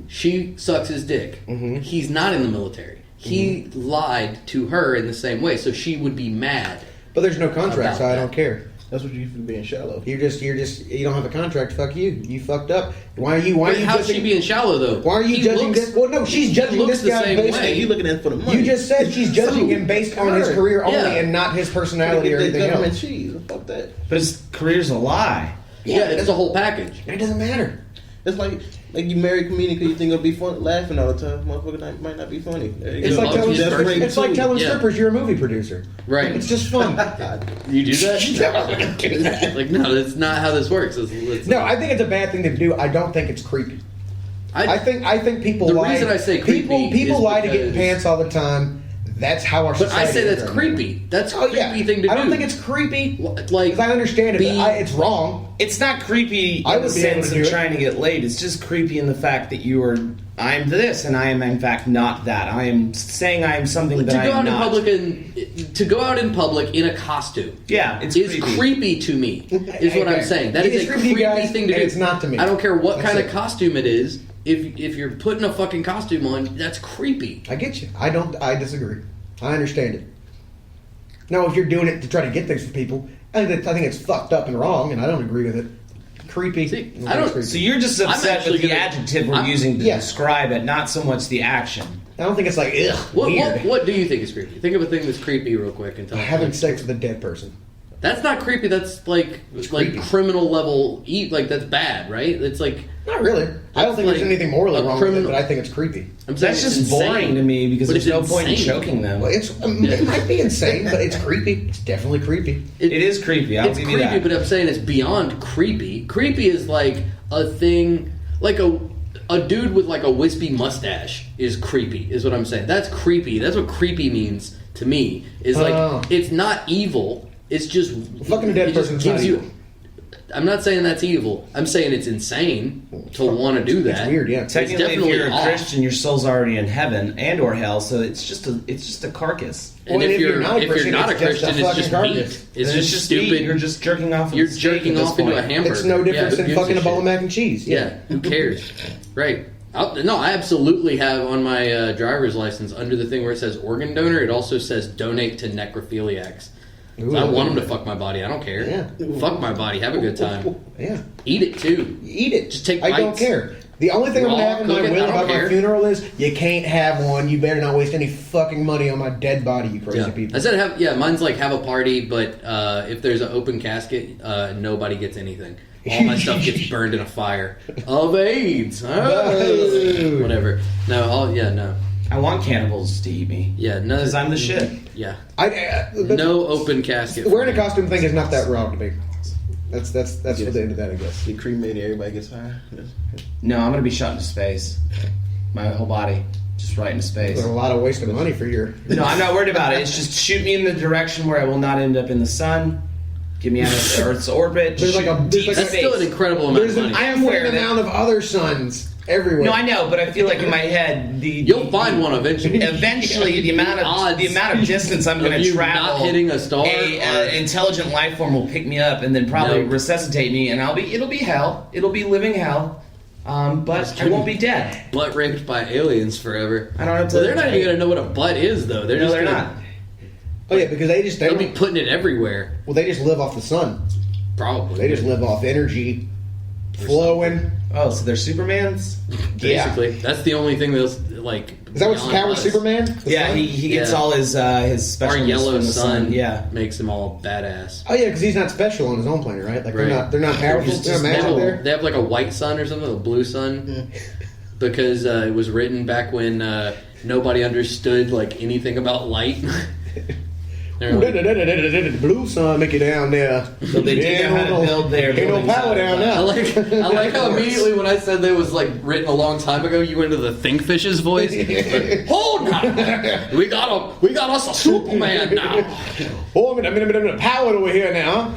she sucks his dick. He's not in the military. He lied to her in the same way, so she would be mad. But there's no contract, About so I that. don't care. That's what you for being shallow. You don't have a contract. Fuck you. You fucked up. Why are you How's she judging? being shallow though? Why are you He judging looks- this? Well, no, she's he judging looks this the guy same based. way. You looking at it for the money. You just said she's judging him based on his career only Yeah. and not his personality or Get anything that government else. cheese. Fuck that. But his career's a lie. Yeah, it's a whole package. It doesn't matter. It's like you marry a comedian because you think it'll be fun, laughing all the time. Motherfucker might not be funny. There you It's go. like telling, That's great, it's like too. telling Yeah. strippers you're a movie producer. Right. It's just fun. You do that? Like, no, that's not how this works. It's No, I think it's a bad thing to do. I don't think it's creepy. I think people The lie. reason I say creepy people is lie to get in because- pants all the time. That's how our But society I say is that's right creepy. That's a now. Oh creepy yeah, thing to do. I don't think it's creepy. Like, Because I understand it, be- but it's wrong. It's not creepy I in the would be able sense to of do it. trying to get laid. It's just creepy in the fact that I'm this and I am in fact not that. I am saying I am something to that go I am out in not. public to go out in public in a costume. Yeah, it's is creepy. creepy to me. Is what I'm Okay. saying. That It is is a creepy to you creepy guys, thing to do. and it's not to me. I don't care what That's kind it. of costume it is. If you're putting a fucking costume on, that's creepy. I get you. I disagree. I understand it. Now, if you're doing it to try to get things for people, I think it's fucked up and wrong, and I don't agree with it. Creepy. See, think I don't- it's creepy. So you're just I'm upset actually with the gonna- adjective we're I'm- using to Yeah. describe it, not so much the action. I don't think it's like ugh, weird. What do you think is creepy? Think of a thing that's creepy real quick and tell me. Having sex with a dead person. That's not creepy. That's like creepy. criminal level. Like that's bad, right? It's like Not really. I don't think like there's anything morally a wrong with it, criminal- but I think it's creepy. I'm saying That's it's just insane. boring to me because But there's it's no point in insane. choking them. Well, it might be insane, but it's creepy. It's definitely creepy. It is creepy. I'll It's give you creepy, that. but I'm saying it's beyond creepy. Creepy is like a thing, like a dude with like a wispy mustache is creepy. Is what I'm saying. That's creepy. That's what creepy means to me. Is like Oh. it's not evil. It's just Fucking a dead it just person's gives not you. evil. I'm not saying that's evil. I'm saying it's insane to want to do that. It's weird, yeah. Technically, if definitely you're a off. Christian, your soul's already in heaven and or hell, so it's just a carcass. And Well, if you're not a Christian, Christian, it's just a it's just fucking meat. carcass. It's And just stupid. meat. You're just jerking off. You're a steak jerking at this off into a point. hamburger. It's no different Yeah, than who gives fucking a bowl shit? of mac and cheese. Yeah, who cares? Right. No, I absolutely have on my driver's license under the thing where it says organ donor, it also says donate to necrophiliacs. Ooh, I want them to fuck my body. I don't care. Yeah. Fuck my body. Have a good time. Yeah. Eat it too. Eat it. Just take I don't bites. care. The only thing I'm gonna Raw, have in my cook it, will I don't about my care. funeral is you can't have one. You better not waste any fucking money on my dead body, you crazy Yeah. people. I said mine's like have a party, but if there's an open casket, nobody gets anything. All my stuff gets burned in a fire of AIDS. Oh, whatever. No. I want cannibals to eat me Yeah, no. because I'm the shit. Yeah. But No open casket. wearing a costume thing is not that wrong to me. That's for the end of that, I guess. Get cremated, everybody gets high. No, I'm gonna be shot into space. My whole body, just right into space. There's a lot of waste of money for your. No, I'm not worried about it. It's just shoot me in the direction where I will not end up in the sun. Get me out of Earth's orbit. There's like a- there's deep like a- That's still an space. incredible amount There's of an money. I'm aware of infinite that. amount of other suns everywhere. No, I know, but I feel like in my head, You'll find one eventually. eventually the amount of distance I'm going of to you travel, not hitting a star a or- intelligent life form will pick me up and then probably No. resuscitate me, and it'll be hell. It'll be living hell, but I won't be dead. Butt raped by aliens forever. I don't have to. So they're not even going to know what a butt is, though. They're No, just they're gonna, not. Oh yeah, because they They'll be don't. putting it everywhere. Well, they just live off the sun. Probably. They just live off energy flowing. Oh, so they're Supermans? Basically, that's the only thing that's like. Is that what's beyond powers us. Superman? The Yeah, sun? he gets Yeah. all his Our special yellow from the sun, Yeah. makes him all badass. Oh yeah, because he's not special on his own planet, right? Like Right. they're not powerful. just They're not magic No, there. they have like a white sun or something, a blue sun, because it was written back when nobody understood like anything about light. They're like, The blue sun make it down there. So they do know how to build their Ain't no buildings power out of down glass. there. I like how immediately when I said that was like written a long time ago, you went into the Thinkfish's voice. Hold on, we got us a Superman now. Oh, I'm in power over here now.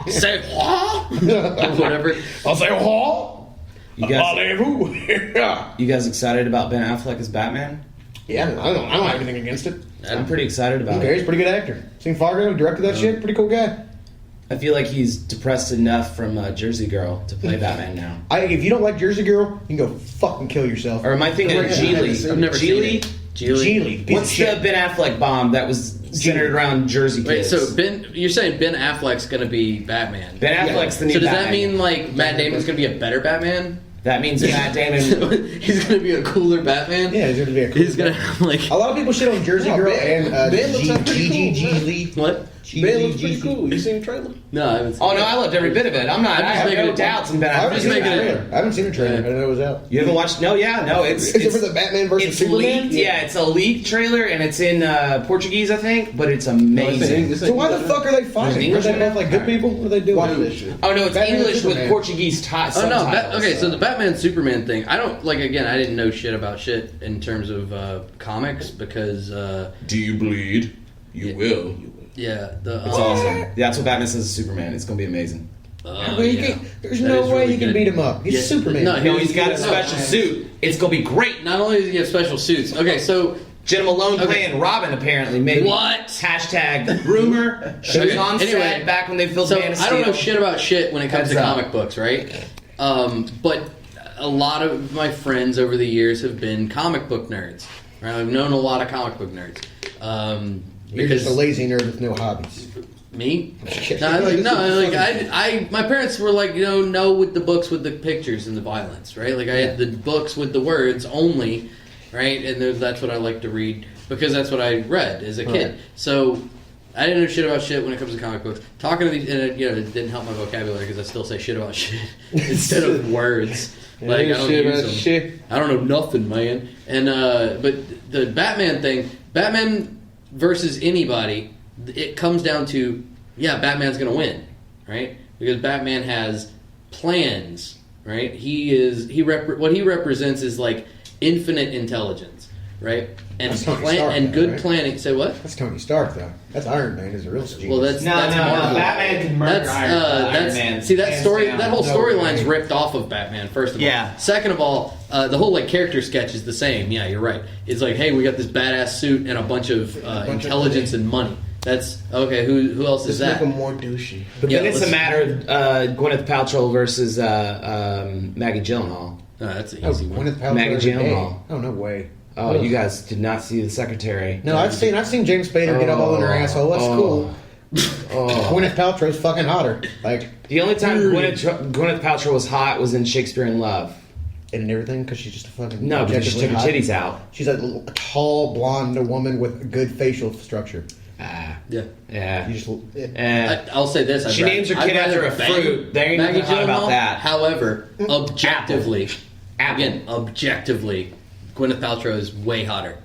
Say what? Or whatever. I'll say, oh, You guys excited about Ben Affleck as Batman? Yeah, I don't have anything against it. I'm pretty excited about Okay, it. he's a pretty good actor. Seen Fargo, directed that shit. Pretty cool guy. I feel like he's depressed enough from Jersey Girl to play Batman now. If you don't like Jersey Girl, you can go fucking kill yourself. Or am I thinking of Geely? I've never seen it. Geely. What's the Ben Affleck bomb that was centered around Jersey Wait, kids? so you're saying Ben Affleck's gonna be Batman? Ben Affleck's the new So does Batman. that mean like Matt Damon's gonna be a better Batman? That means Matt Damon... He's gonna be a cooler Batman. Yeah, he's gonna be a cool He's gonna guy. have like A lot of people shit on Jersey Girl Ben- and Ben looks like pretty Geely. what? Ben looks pretty cool. You seen the trailer? No, I haven't seen Oh, no, I loved every bit of it. I I'm just have making no it- doubts in Ben I haven't Affleck. seen the making it- trailer. I haven't seen the trailer. I didn't know it was out. You haven't watched? No, it's Is it for the Batman versus it's Superman? leaked. Yeah, it's a leaked trailer, and it's in Portuguese, I think, but it's amazing. So why the fuck are they fighting? English Are they both like good people? What are they doing? Watch this shit. Oh no, it's Batman English with Superman. Portuguese Oh no! subtitles. Okay, so the Batman Superman thing. I don't like. Again, I didn't know shit about shit in terms of comics because Do you bleed? You will. yeah, the It's awesome. That's what Batman says to Superman. It's gonna be amazing. There's no way he can beat him up. He's Yeah. Superman. No, No, he's got a special suit. It's gonna be great. Not only does he have special suits. Okay, so Jenna Malone Okay. playing Robin apparently. Maybe What? Hashtag rumor. She was Okay, on anyway, set back when they filmed so Man of I don't know Steel. shit about shit when it comes Heads to up. comic books, right? But a lot of my friends over the years have been comic book nerds. Right? I've known a lot of comic book nerds. You're just a lazy nerd with no hobbies. Me? My parents were like, no with the books with the pictures and the violence, right? Like I had the books with the words only, right? And that's what I like to read because that's what I read as a kid. Right. So I didn't know shit about shit when it comes to comic books. Talking to these, and it didn't help my vocabulary because I still say shit about shit instead of words. Like I don't use them. I don't know nothing, man. And but the Batman thing, Batman versus anybody, it comes down to Batman's gonna win, right? Because Batman has plans, right? What he represents is like infinite intelligence, right? And That's Tony Stark, and good right? planning. Say what? That's Tony Stark, though. That's Iron Man. Is a real genius. Well, that's Marvel. Batman can murder Iron Man. See that hands story. down. That whole No storyline's way. ripped off of Batman. First of all, Yeah. Second of all, the whole like character sketch is the same. Yeah, you're right. It's like, hey, we got this badass suit and a bunch of intelligence and money. That's okay. Who else is Just make that? him more douchey. But Yeah, then it's a let's- matter of Gwyneth Paltrow versus Maggie Gyllenhaal. Oh, that's an Oh, easy one. Gwyneth Paltrow Maggie every day. Gyllenhaal. Oh, no way. Oh, you guys did not see The Secretary. No, I've seen James Spader get up all in her asshole. That's cool. Gwyneth Paltrow's fucking hotter. Like, The only time Gwyneth Paltrow was hot was in Shakespeare in Love. and everything because she's just a fucking. No, because she took her objectively titties hot. out. She's a tall, blonde woman with a good facial structure. Ah, Yeah. yeah. You just. I'll say this. She names her kid after a fruit. There ain't nothing hot about that. However, objectively, Apple. again, objectively, Gwyneth Paltrow is way hotter.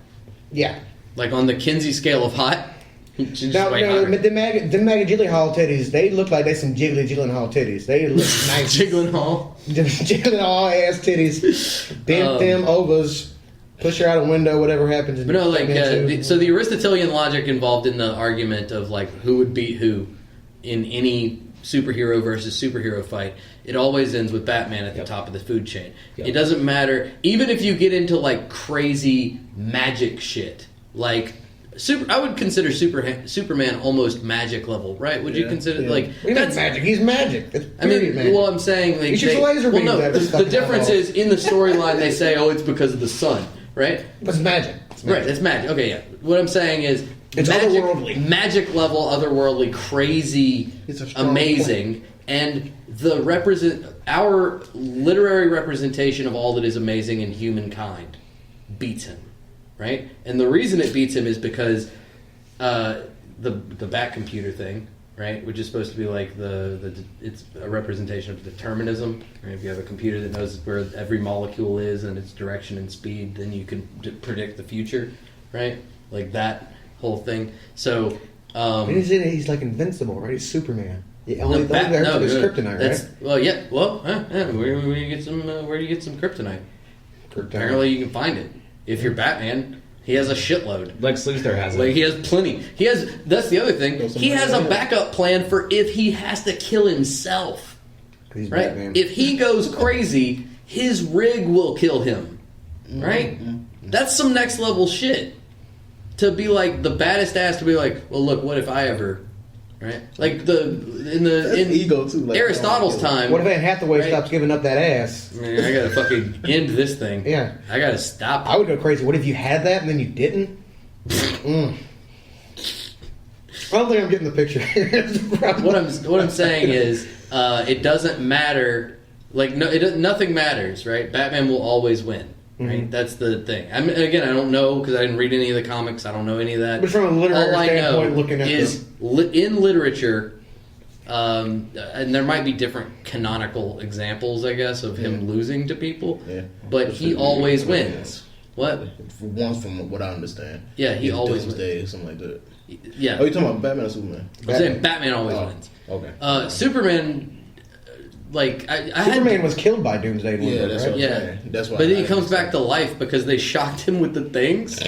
Yeah. Like on the Kinsey scale of hot, she's just No, way no, hotter. the Maggie Gyllenhaal titties, they look like they some Jiggly Gyllenhaal titties. They look nice. Gyllenhaal. Gyllenhaal ass titties. Bent them overs. Push her out a window, whatever happens. But no, like, so the Aristotelian logic involved in the argument of like who would beat who in any superhero versus superhero fight, it always ends with Batman at the top of the food chain. Yep. It doesn't matter, even if you get into like crazy magic shit, like I would consider Superman almost magic level, right? Would you consider like that's magic. He's magic. It's I mean, period magic. well, I'm saying like He shoots laser beams at this the fucking difference eyeball. is in the storyline they say, oh, it's because of the sun, right? But it's magic. It's magic. Right, it's magic. Okay, yeah. What I'm saying is, It's otherworldly. magic level, otherworldly, crazy, It's a strong amazing, and our literary representation of all that is amazing in humankind beats him, right? And the reason it beats him is because the Bat computer thing, right, which is supposed to be like it's a representation of determinism. Right? If you have a computer that knows where every molecule is and its direction and speed, then you can predict the future. right? Like that whole thing. So, he's like invincible, right? He's Superman. Yeah, only the only hurts is kryptonite, right? Well, yeah. Well, where do you get some? Where do you get some kryptonite? Apparently, you can find it. If you're Batman, he has a shitload. Lex Luthor has it. Like he has plenty. He has. That's the other thing. He has a backup plan for if he has to kill himself. He's right. Batman. If he goes crazy, his rig will kill him. Right. That's some next level shit. To be like the baddest ass to be like, well, look, what if I ever, right? Like in ego too. Like, Aristotle's time. What if Anne Hathaway stops giving up that ass? Man, I gotta fucking end this thing. Yeah, I gotta stop. I would go crazy. What if you had that and then you didn't? I don't think I'm getting the picture. What I'm saying is, it doesn't matter. Like nothing matters, right? Batman will always win. Right, that's the thing. I mean, again, I don't know because I didn't read any of the comics. I don't know any of that. But from a literary all I standpoint, know looking at is in literature, and there might be different canonical examples, I guess, of him losing to people. Yeah. But he always wins. What? From what I understand. Yeah, he always Doomsday, something like that. Yeah. Oh, you talking about Batman or Superman? I'm saying Batman always wins. Okay. Superman. Like Superman was killed by Doomsday. Yeah, that's right? what I'm saying. That's why. But then he comes back to life because they shocked him with the things.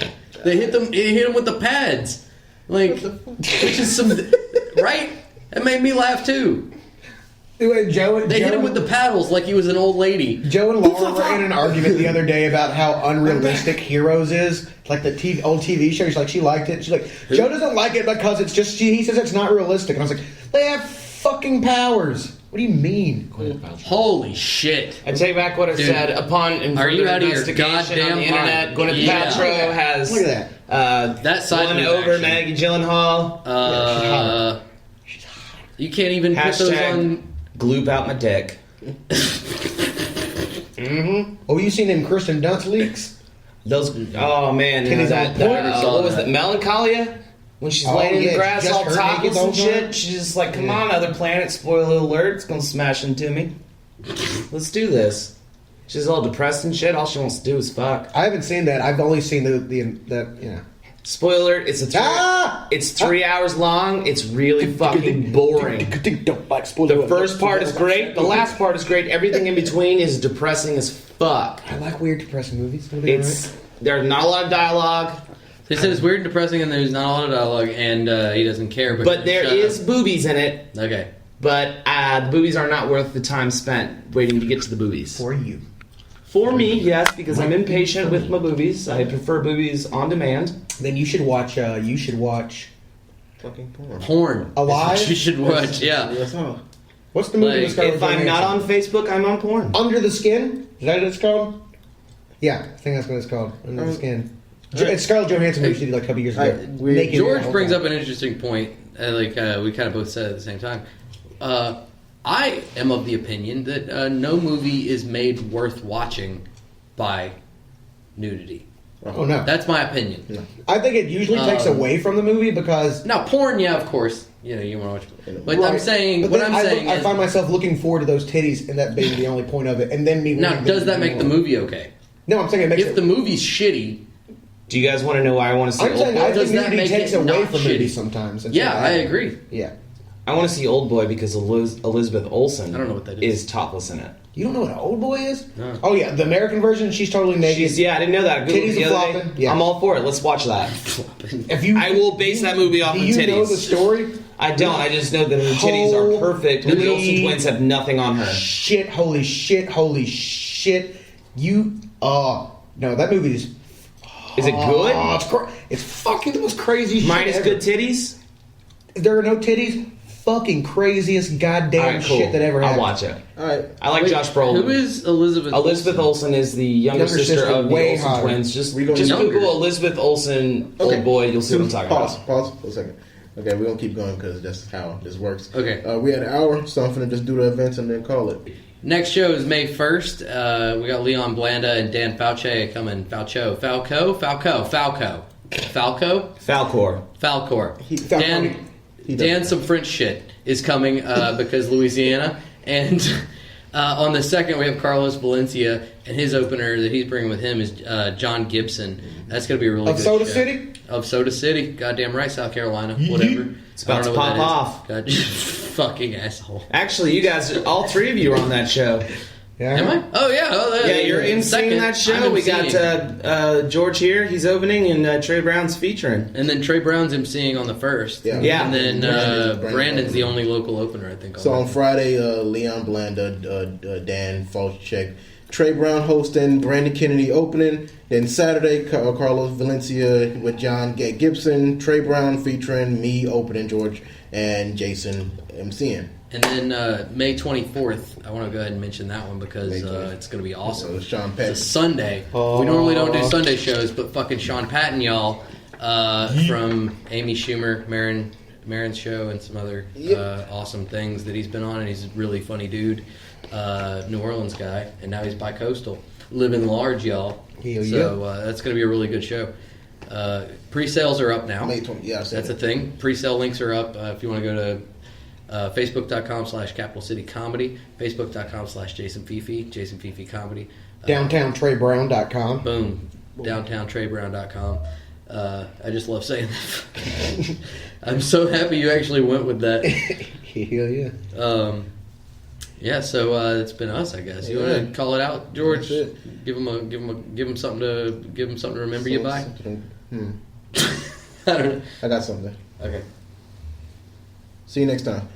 They hit him with the pads, like which is some right. It made me laugh too. They hit him with the paddles like he was an old lady. Joe and Laura were in an argument the other day about how unrealistic Heroes is. Like the old TV show. She's like, she liked it. She's like, Joe doesn't like it because it's just. He says it's not realistic. And I was like, they have fucking powers. What do you mean? Holy shit! I take back what I said. Upon Are you out of your investigation goddamn on the internet, mind? Gwyneth Paltrow has Look at that. That side won move over action. Maggie Gyllenhaal. She's hot. You can't even put those on. Gloop out my dick. Oh, you seen them Kristen Dunst leaks? Those. Oh man, Titties that, on point. what was that? Melancholia. When she's laying in the grass just all her naked topless the whole and shit, she's just like, "Come on, other planet, spoiler alert! It's gonna smash into me. Let's do this." She's all depressed and shit. All she wants to do is fuck. I haven't seen that. I've only seen the you know. Spoiler: It's it's 3 hours long. It's really fucking boring. The first part is great. The last part is great. Everything in between is depressing as fuck. I like weird, depressing movies. There's not a lot of dialogue. They said it's weird and depressing, and there's not a lot of dialogue, and he doesn't care. But there is boobies in it. Okay. But the boobies are not worth the time spent waiting to get to the boobies. For you. For me, yes, because I'm impatient with my boobies. I prefer boobies on demand. Then you should watch. Fucking porn. Porn. Alive? You should watch. Yeah. What's the movie? Like, with Scarlett If I'm not on Facebook, I'm on porn. Under the Skin? Is that what it's called? Yeah, I think that's what it's called. Under the Skin. It's Scarlett Johansson who she did like a couple years ago. Naked George the whole brings time. up an interesting point. We kind of both said it at the same time. I am of the opinion that no movie is made worth watching by nudity. Oh no, That's my opinion. No. I think it usually takes away from the movie because. Now, porn, yeah, of course, you want to watch. But Right. I'm saying, But what then I'm saying I is, find myself looking forward to those titties and that being the only point of it, and then me. now, wanting does to that do make the more. movie okay? No, I'm saying it makes If it. the movie's shitty, Do you guys want to know why I want to see I'm saying I Does think that nudity make takes it away not from shitty? movies sometimes. yeah, I agree. Yeah. I want to see Old Boy because Elizabeth Olsen I don't know what that is. topless in it. You don't know what an old boy is? No. Oh yeah, the American version. She's totally naked. I didn't know that. I Googled Titties it the are other day. flopping, yeah. I'm all for it. Let's watch that. If you, I will base that movie off do of you titties. know the story? I don't. I just know that her titties are perfect. And the Holy Olsen twins have nothing on her. Shit! Holy shit! Holy shit! You. No, that movie is. Is it good? It's fucking the most crazy shit. Minus ever. good titties? There are no titties. Fucking craziest goddamn All right, cool. shit that ever happened. I'll watch it. All right. I like Wait, Josh Brolin. Who is Elizabeth? Elizabeth Olsen is the younger sister of the way Olsen hotter. twins. Just We don't- Google Younger. Elizabeth Olsen, Okay. Old Boy. You'll see what I'm talking Pause. about. Pause for a second. Okay, we're gonna keep going because that's how this works. Okay. We had an hour, so I'm gonna just do the events and then call it. Next show is May 1st. We got Leon Blanda and Dan Fauci coming. Falco. Falcor. Dan, some French shit is coming because Louisiana, and On the second, we have Carlos Valencia, and his opener that he's bringing with him is John Gibson. That's going to be a really Of good Soda show. City? Of Soda City. Goddamn right, South Carolina. Whatever. It's about to pop off. God, fucking asshole. Actually, you guys, all three of you are on that show. Yeah. Am I? Oh, yeah. Oh, Yeah, you're emceeing second. that show. I'm We got emceeing. George here. He's opening, and Trey Brown's featuring. And then Trey Brown's emceeing on the first. Yeah. Yeah. And then Brandon's Brandon's the only local opener, I think. So on on Friday, Leon Blanda, Dan Falchek, Trey Brown hosting, Brandon Kennedy opening. Then Saturday, Carlos Valencia with John Gibson, Trey Brown featuring me opening, George and Jason MCing. And then May 24th, I want to go ahead and mention that one because it's going to be awesome. So Sean It's Patton. a Sunday. We normally don't do Sunday shows, but fucking Sean Patton, y'all, from Amy Schumer, Marin's show, and some other awesome things that he's been on, and he's a really funny dude, New Orleans guy, and now he's bi-coastal, living large, y'all. So that's going to be a really good show. Pre-sales are up now. May 20, yeah, I said That's a that. thing. Pre-sale links are up if you want to go to Facebook.com/Capital City Comedy, Facebook.com/Jason Fifi, Jason Fifi Comedy. DowntownTreyBrown.com. Boom. DowntownTreyBrown.com. I just love saying that. I'm so happy you actually went with that. Hell yeah. Yeah, so it's been us, I guess. You want to call it out, George? That's it. Give him something to remember you by. I don't know. I got something. Okay. See you next time.